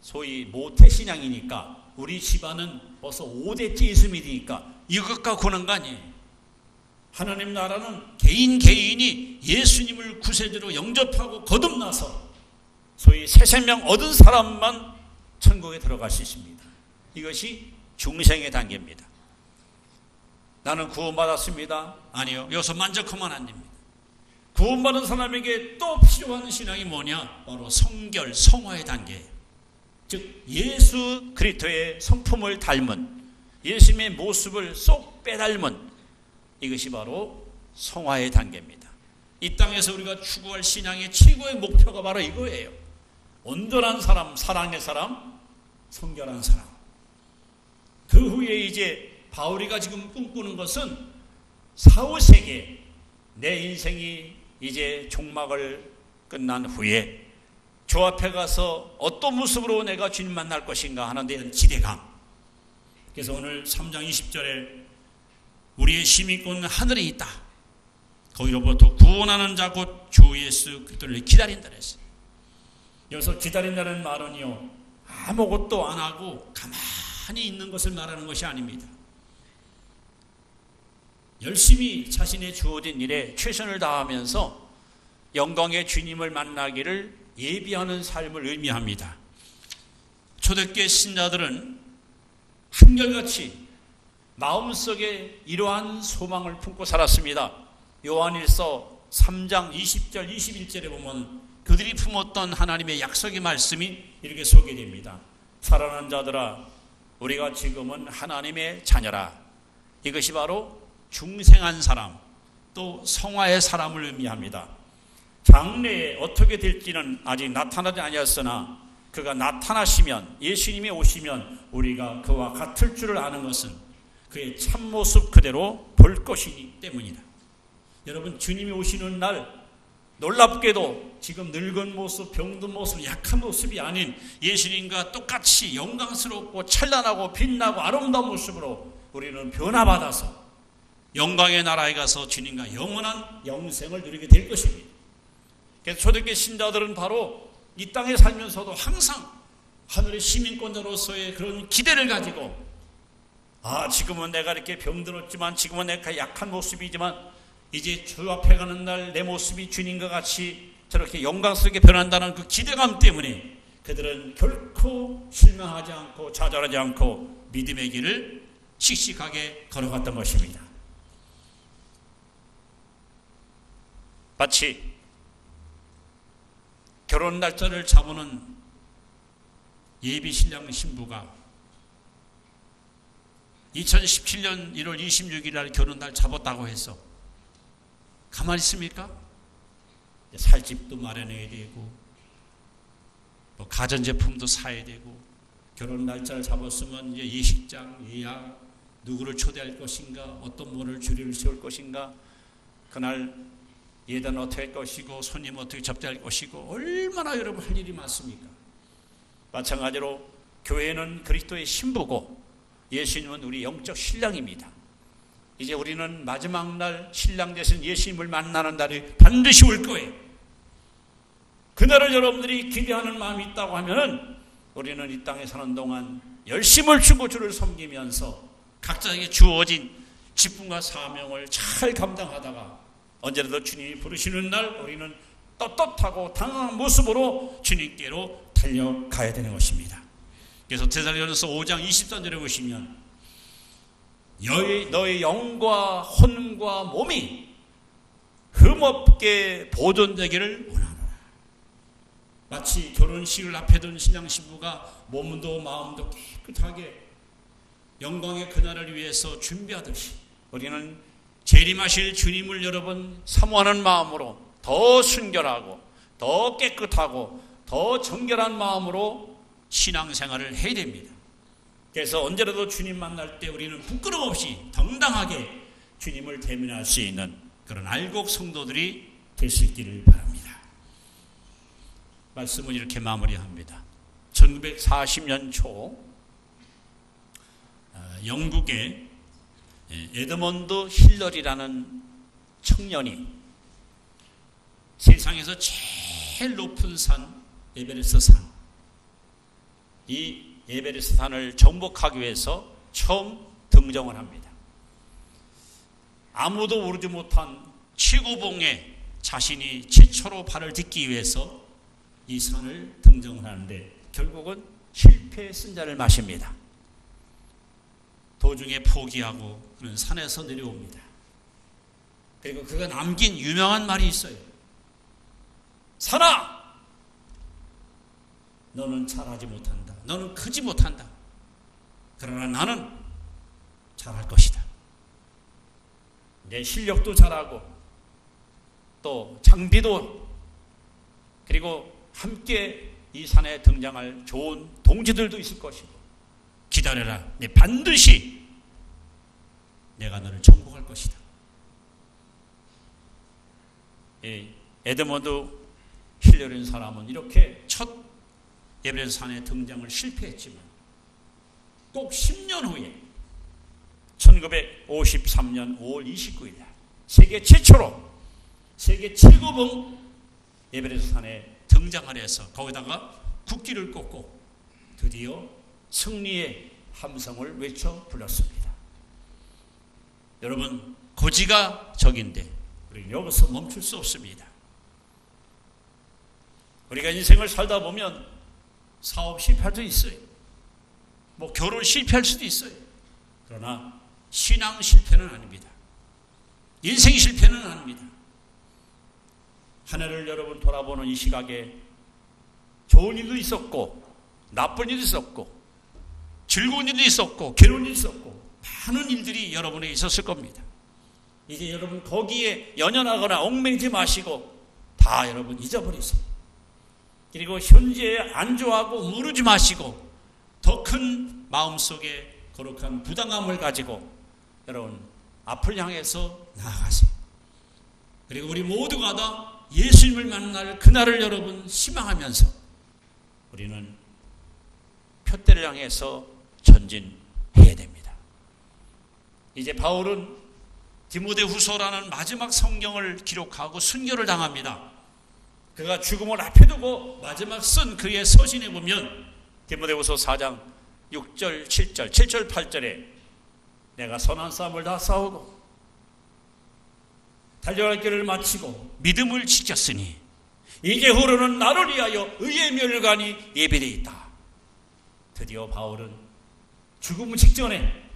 Speaker 1: 소위 모태신앙이니까, 우리 집안은 벌써 5대째 예수 믿으니까 이것과 고난 거 아니에요. 하나님 나라는 개인이 예수님을 구세주로 영접하고 거듭나서 소위 새 생명 얻은 사람만 천국에 들어갈 수 있습니다. 이것이 중생의 단계입니다. 나는 구원받았습니다. 아니요. 여기서 만족하면 안 됩니다. 구원받은 사람에게 또 필요한 신앙이 뭐냐? 바로 성결, 성화의 단계예요. 즉 예수 그리스도의 성품을 닮은, 예수님의 모습을 쏙 빼닮은, 이것이 바로 성화의 단계입니다. 이 땅에서 우리가 추구할 신앙의 최고의 목표가 바로 이거예요. 온전한 사람, 사랑의 사람, 성결한 사람. 그 후에 이제 바울이가 지금 꿈꾸는 것은 사후세계, 내 인생이 이제 종막을 끝난 후에 주 앞에 가서 어떤 모습으로 내가 주님 만날 것인가 하는 데 대한 기대감. 그래서 오늘 3장 20절에 우리의 시민권은 하늘에 있다. 거기로부터 구원하는 자 곧 주 예수 그리스도를 기다린다 그랬어요. 여기서 기다린다는 말은요, 아무것도 안 하고 가만히 있는 것을 말하는 것이 아닙니다. 열심히 자신의 주어진 일에 최선을 다하면서 영광의 주님을 만나기를 예비하는 삶을 의미합니다. 초대교회 신자들은 한결같이 마음속에 이러한 소망을 품고 살았습니다. 요한일서 3장 20절 21절에 보면 그들이 품었던 하나님의 약속의 말씀이 이렇게 소개됩니다. 살아난 자들아, 우리가 지금은 하나님의 자녀라. 이것이 바로 중생한 사람, 또 성화의 사람을 의미합니다. 장래에 어떻게 될지는 아직 나타나지 아니었으나 그가 나타나시면, 예수님이 오시면 우리가 그와 같을 줄을 아는 것은 그의 참모습 그대로 볼 것이기 때문이다. 여러분, 주님이 오시는 날 놀랍게도 지금 늙은 모습, 병든 모습, 약한 모습이 아닌 예수님과 똑같이 영광스럽고 찬란하고 빛나고 아름다운 모습으로 우리는 변화받아서 영광의 나라에 가서 주님과 영원한 영생을 누리게 될 것입니다. 그래서 초대교회 신자들은 바로 이 땅에 살면서도 항상 하늘의 시민권자로서의 그런 기대를 가지고, 지금은 내가 이렇게 병들었지만, 지금은 내가 약한 모습이지만 이제 주 앞에 가는 날 내 모습이 주님과 같이 저렇게 영광스럽게 변한다는 그 기대감 때문에 그들은 결코 실망하지 않고 좌절하지 않고 믿음의 길을 씩씩하게 걸어갔던 것입니다. 마치 결혼 날짜를 잡으는 예비 신랑 신부가 2017년 1월 26일 날 결혼 날 잡았다고 해서 가만히 있습니까? 살 집도 마련해야 되고, 가전제품도 사야 되고, 결혼 날짜를 잡았으면 이제 예식장, 예약, 누구를 초대할 것인가, 어떤 문을 줄을 세울 것인가, 그날 예단 어떻게 할 것이고, 손님 어떻게 접대할 것이고, 얼마나 여러분 할 일이 많습니까? 마찬가지로 교회는 그리스도의 신부고 예수님은 우리 영적 신랑입니다. 이제 우리는 마지막 날 신랑 되신 예수님을 만나는 날이 반드시 올 거예요. 그날을 여러분들이 기대하는 마음이 있다고 하면은 우리는 이 땅에 사는 동안 열심을 주고 주를 섬기면서 각자에게 주어진 직분과 사명을 잘 감당하다가 언제라도 주님이 부르시는 날 우리는 떳떳하고 당황한 모습으로 주님께로 달려가야 되는 것입니다. 그래서 데살로니가서 5장 23절에 보시면 너의 영과 혼과 몸이 흠없게 보존되기를 원하노라. 마치 결혼식을 앞에 둔 신랑 신부가 몸도 마음도 깨끗하게 영광의 그날을 위해서 준비하듯이 우리는 재림하실 주님을 여러분 사모하는 마음으로 더 순결하고 더 깨끗하고 더 정결한 마음으로 신앙생활을 해야 됩니다. 그래서 언제라도 주님 만날 때 우리는 부끄럼 없이 당당하게 주님을 대면할 수 있는 그런 알곡 성도들이 될 수 있기를 바랍니다. 말씀을 이렇게 마무리합니다. 1940년 초 영국의 에드먼드 힐러리라는 청년이 세상에서 제일 높은 산 에베레스트 산, 이 에베레스트 산을 정복하기 위해서 처음 등정을 합니다. 아무도 오르지 못한 최고봉에 자신이 최초로 발을 딛기 위해서 이 산을 등정을 하는데 결국은 실패의 쓴자를 마십니다. 도중에 포기하고 그는 산에서 내려옵니다. 그리고 그가 남긴 유명한 말이 있어요. 산아! 너는 잘하지 못한다. 너는 크지 못한다. 그러나 나는 잘할 것이다. 내 실력도 잘하고 또 장비도, 그리고 함께 이 산에 등장할 좋은 동지들도 있을 것이고, 기다려라. 내 반드시 내가 너를 정복할 것이다. 에드먼드 힐러리라는 사람은 이렇게 첫 에베레스트 산에 등장을 실패했지만 꼭 10년 후에 1953년 5월 29일 세계 최초로 세계 최고봉 에베레스트 산에 등장을 해서 거기다가 국기를 꽂고 드디어 승리의 함성을 외쳐 불렀습니다. 여러분, 고지가 적인데 우리는 여기서 멈출 수 없습니다. 우리가 인생을 살다 보면 사업 실패할 수도 있어요. 결혼 실패할 수도 있어요. 그러나 신앙 실패는 아닙니다. 인생 실패는 아닙니다. 한 해를 여러분 돌아보는 이 시각에 좋은 일도 있었고 나쁜 일도 있었고 즐거운 일도 있었고 괴로운 일도 있었고 많은 일들이 여러분에 있었을 겁니다. 이제 여러분 거기에 연연하거나 얽매이지 마시고 다 여러분 잊어버리세요. 그리고 현재에 안주하고 무르지 마시고 더 큰 마음속에 거룩한 부담감을 가지고 여러분 앞을 향해서 나아가세요. 그리고 우리 모두가 다 예수님을 만날 그날을 여러분 희망하면서 우리는 표대를 향해서 전진해야 됩니다. 이제 바울은 디모데후서라는 마지막 성경을 기록하고 순교를 당합니다. 그가 죽음을 앞에 두고 마지막 쓴 그의 서신에 보면 디모데후서 4장 6절, 7절, 7절, 8절에 내가 선한 싸움을 다 싸우고 달려갈 길을 마치고 믿음을 지켰으니 이제 후로는 나를 위하여 의의 멸관이 예비되어 있다. 드디어 바울은 죽음 직전에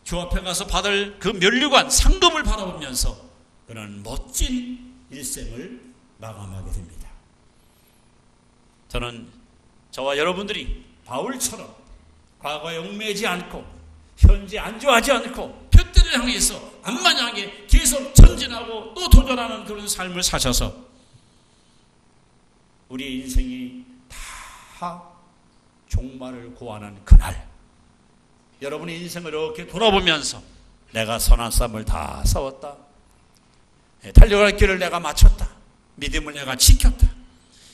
Speaker 1: 주 앞에 가서 받을 그 면류관 상금을 바라보면서 그는 멋진 일생을 마감하게 됩니다. 저는 저와 여러분들이 바울처럼 과거에 얽매이지 않고 현재 안주하지 않고 표대를 향해서 안마냥하게 계속 전진하고 또 도전하는 그런 삶을 사셔서 우리 인생이 다 종말을 고하는 그날 여러분의 인생을 이렇게 돌아보면서 내가 선한 싸움을 다 싸웠다. 달려갈 길을 내가 마쳤다. 믿음을 내가 지켰다.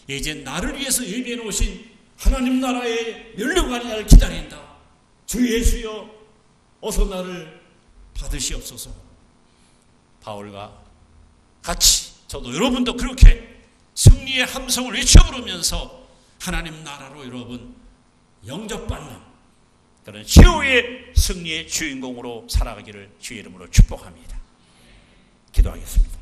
Speaker 1: 이제 나를 위해서 예비해 놓으신 하나님 나라의 면류관이 나를 기다린다. 주 예수여 어서 나를 받으시옵소서. 바울과 같이 저도 여러분도 그렇게 승리의 함성을 외쳐 부르면서 하나님 나라로 여러분 영접받는 그런 최후의 승리의 주인공으로 살아가기를 주의 이름으로 축복합니다. 기도하겠습니다.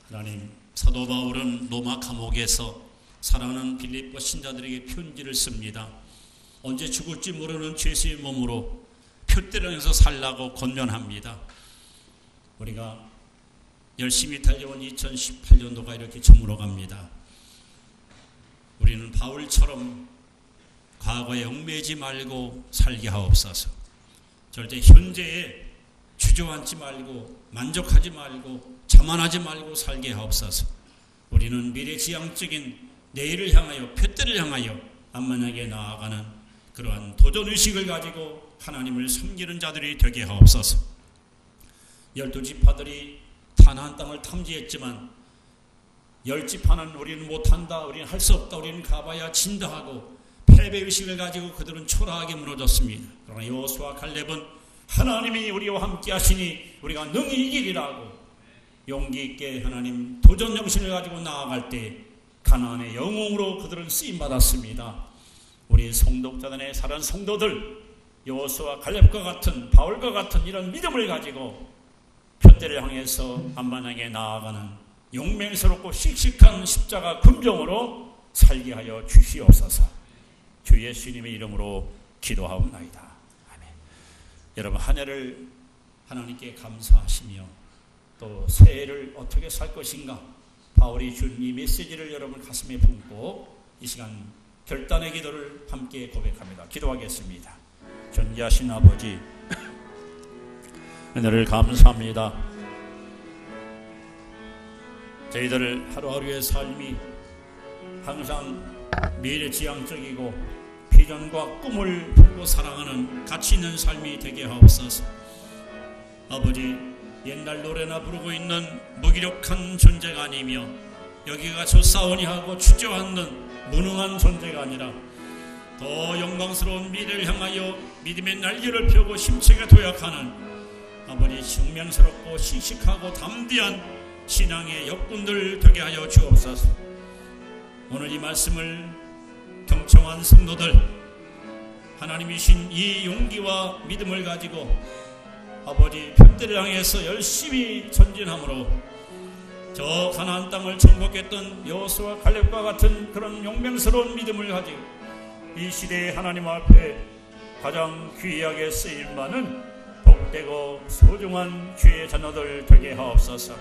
Speaker 1: 하나님, 사도 바울은 로마 감옥에서 사랑하는 빌립보 신자들에게 편지를 씁니다. 언제 죽을지 모르는 죄수의 몸으로 표대를 향해서 살라고 권면합니다. 우리가 열심히 달려온 2018년도가 이렇게 저물어갑니다. 우리는 바울처럼 과거에 얽매이지 말고 살게 하옵소서. 절대 현재에 주저앉지 말고 만족하지 말고 자만하지 말고 살게 하옵소서. 우리는 미래지향적인 내일을 향하여 표대를 향하여 만만하게 나아가는 그러한 도전의식을 가지고 하나님을 섬기는 자들이 되게 하옵소서. 12지파들이 가나안 땅을 탐지했지만 10지파는 우리는 못한다, 우리는 할 수 없다, 우리는 가봐야 진다 하고 패배의식을 가지고 그들은 초라하게 무너졌습니다. 그러나 여호수아 갈렙은 하나님이 우리와 함께 하시니 우리가 능히 이기리라고 용기 있게 하나님 도전 정신을 가지고 나아갈 때 가나안의 영웅으로 그들은 쓰임받았습니다. 우리 성독자단의 사랑 성도들, 여호수아 갈렙과 같은 바울과 같은 이런 믿음을 가지고 표대를 향해서 만만하게 나아가는 용맹스럽고 씩씩한 십자가 금정으로 살게 하여 주시옵소서. 주 예수님의 이름으로 기도하옵나이다. 아멘. 여러분, 한 해를 하나님께 감사하시며 또 새해를 어떻게 살 것인가, 바울이 준 이 메시지를 여러분 가슴에 품고 이 시간 결단의 기도를 함께 고백합니다. 기도하겠습니다. 존귀하신 아버지, 은혜를 감사합니다. 저희들 하루하루의 삶이 항상 미래지향적이고 비전과 꿈을 품고 살아가는 가치 있는 삶이 되게 하옵소서. 아버지, 옛날 노래나 부르고 있는 무기력한 존재가 아니며 여기가 좋사오니 하고 주저앉는 무능한 존재가 아니라 더 영광스러운 미래를 향하여 믿음의 날개를 펴고 심체가 도약하는 아버지, 증명스럽고 씩씩하고 담대한 신앙의 역군들 되게 하여 주옵소서. 오늘 이 말씀을 경청한 성도들, 하나님이신 이 용기와 믿음을 가지고 아버지 표대를 향해서 열심히 전진함으로 저 가나안 땅을 정복했던 여호수아 갈렙과 같은 그런 용맹스러운 믿음을 가지고 이 시대의 하나님 앞에 가장 귀하게 쓰임받는 복되고 소중한 주의 자녀들 되게 하옵소서.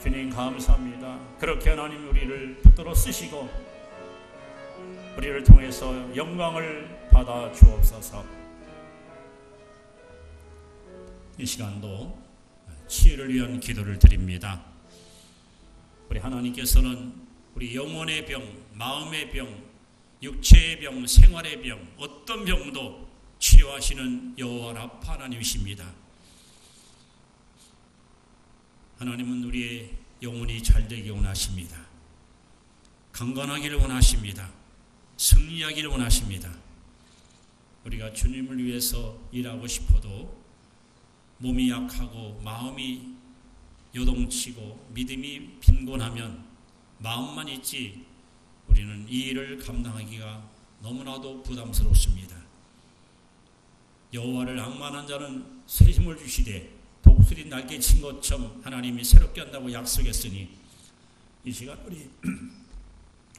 Speaker 1: 주님 감사합니다. 그렇게 하나님 우리를 붙들어 쓰시고 우리를 통해서 영광을 받아 주옵소서. 이 시간도 치유를 위한 기도를 드립니다. 우리 하나님께서는 우리 영혼의 병, 마음의 병, 육체의 병, 생활의 병, 어떤 병도 치료하시는 여호와 라파 하나님이십니다. 하나님은 우리의 영혼이 잘되기 원하십니다. 강건하기를 원하십니다. 승리하기를 원하십니다. 우리가 주님을 위해서 일하고 싶어도 몸이 약하고 마음이 요동치고 믿음이 빈곤하면 마음만 있지 우리는 이 일을 감당하기가 너무나도 부담스럽습니다. 여호와를 앙만한 자는 새 힘을 주시되 독수리 날개 친 것처럼 하나님이 새롭게 한다고 약속했으니 이 시간 우리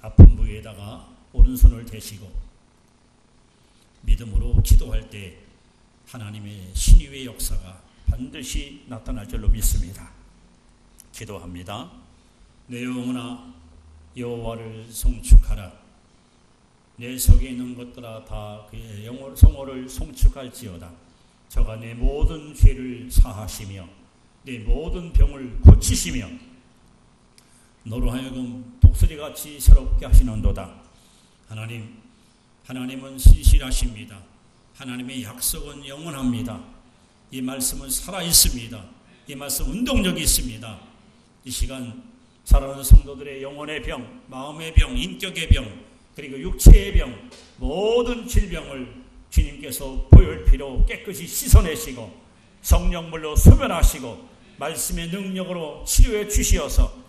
Speaker 1: 아픈 부위에다가 오른손을 대시고 믿음으로 기도할 때 하나님의 신유의 역사가 반드시 나타날 줄로 믿습니다. 기도합니다. 내 영혼아 여호와를 송축하라. 내 속에 있는 것들아 다 그의 성호를 송축할지어다. 저가 내 모든 죄를 사하시며 내 모든 병을 고치시며 너로 하여금 독수리같이 새롭게 하시는도다. 하나님은 신실하십니다. 하나님의 약속은 영원합니다. 이 말씀은 살아있습니다. 이 말씀 운동력이 있습니다. 이 시간 사랑하는 성도들의 영혼의 병, 마음의 병, 인격의 병, 그리고 육체의 병, 모든 질병을 주님께서 보혈피로 깨끗이 씻어내시고 성령물로 소멸하시고 말씀의 능력으로 치료해 주시어서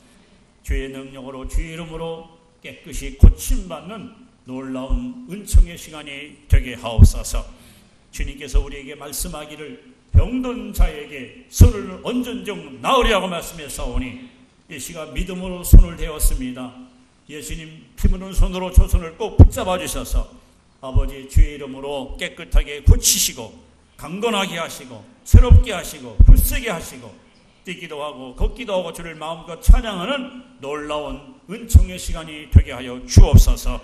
Speaker 1: 주의 능력으로 주의 이름으로 깨끗이 고침받는 놀라운 은총의 시간이 되게 하옵소서. 주님께서 우리에게 말씀하기를 병든 자에게 손을 얹은즉 나으리라고 말씀했사오니 이 시간 믿음으로 손을 대었습니다. 예수님 피 묻은 손으로 저 손을 꼭 붙잡아 주셔서 아버지 주의 이름으로 깨끗하게 고치시고 강건하게 하시고 새롭게 하시고 굳세게 하시고 뛰기도 하고 걷기도 하고 주를 마음껏 찬양하는 놀라운 은총의 시간이 되게 하여 주옵소서.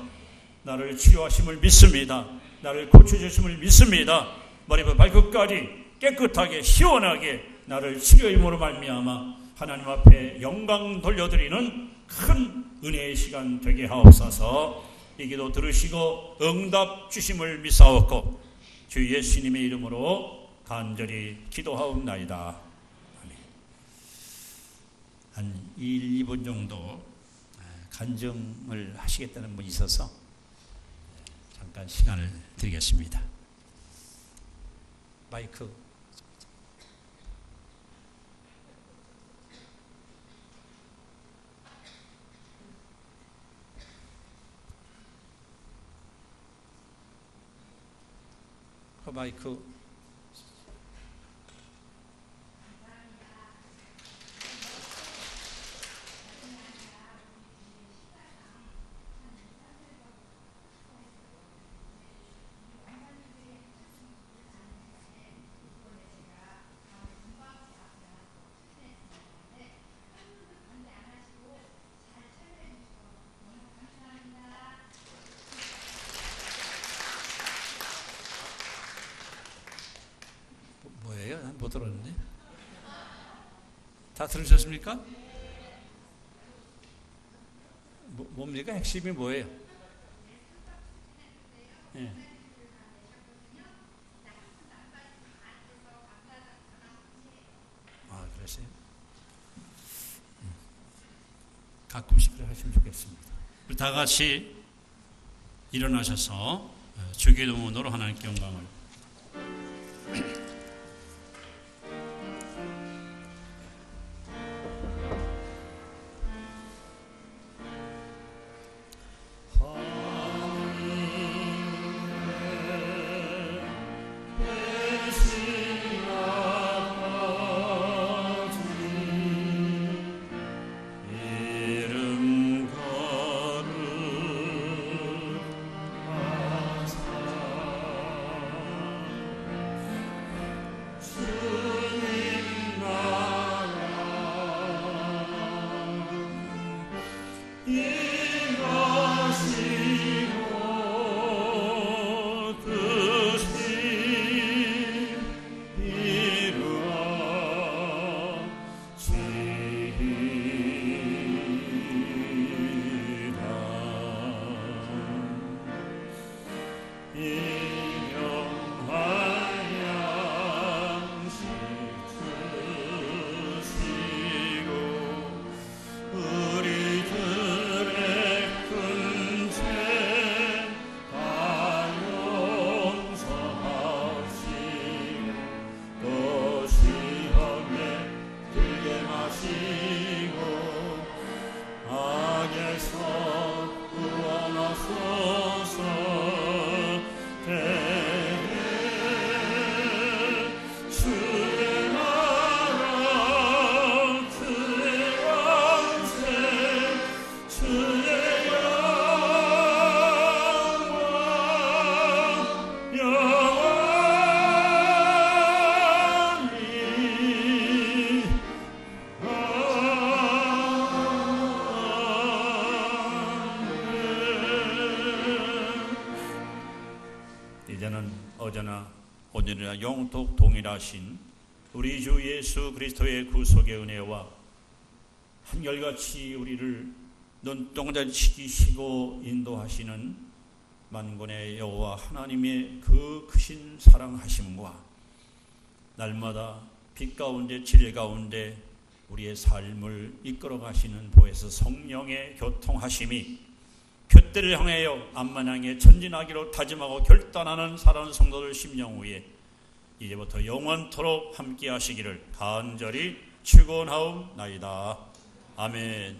Speaker 1: 나를 치유하심을 믿습니다. 나를 고쳐주심을 믿습니다. 머리부터 발끝까지 깨끗하게 시원하게 나를 치료임으로 말미암아 하나님 앞에 영광 돌려드리는 큰 은혜의 시간 되게 하옵소서. 이 기도 들으시고 응답 주심을 믿사옵고 주 예수님의 이름으로 간절히 기도하옵나이다. 아멘. 한 1, 2분 정도 간증을 하시겠다는 분이 있어서 잠깐 시간을 드리겠습니다. 마이크. 마이크. 뭐예요? 난 못 들었는데. 다 들으셨습니까? 뭡니까? 핵심이 뭐예요? 네. 아, 그러세요? 가끔씩 그래 하시면 좋겠습니다. 우리 다 같이 일어나셔서 주기도문으로 하나님께 영광을. 이제는 어제나 오늘이나 영토 동일하신 우리 주 예수 그리스도의 구속의 은혜와 한결같이 우리를 눈동자치기시고 인도하시는 만군의 여호와 하나님의 그 크신 사랑하심과 날마다 빛 가운데 진리 가운데 우리의 삶을 이끌어 가시는 보혜사 성령의 교통하심이 푯대를 향하여 암만 향해 전진하기로 다짐하고 결단하는 살아가는 성도들 심령 위에 이제부터 영원토록 함께 하시기를 간절히 축원하옵나이다. 아멘.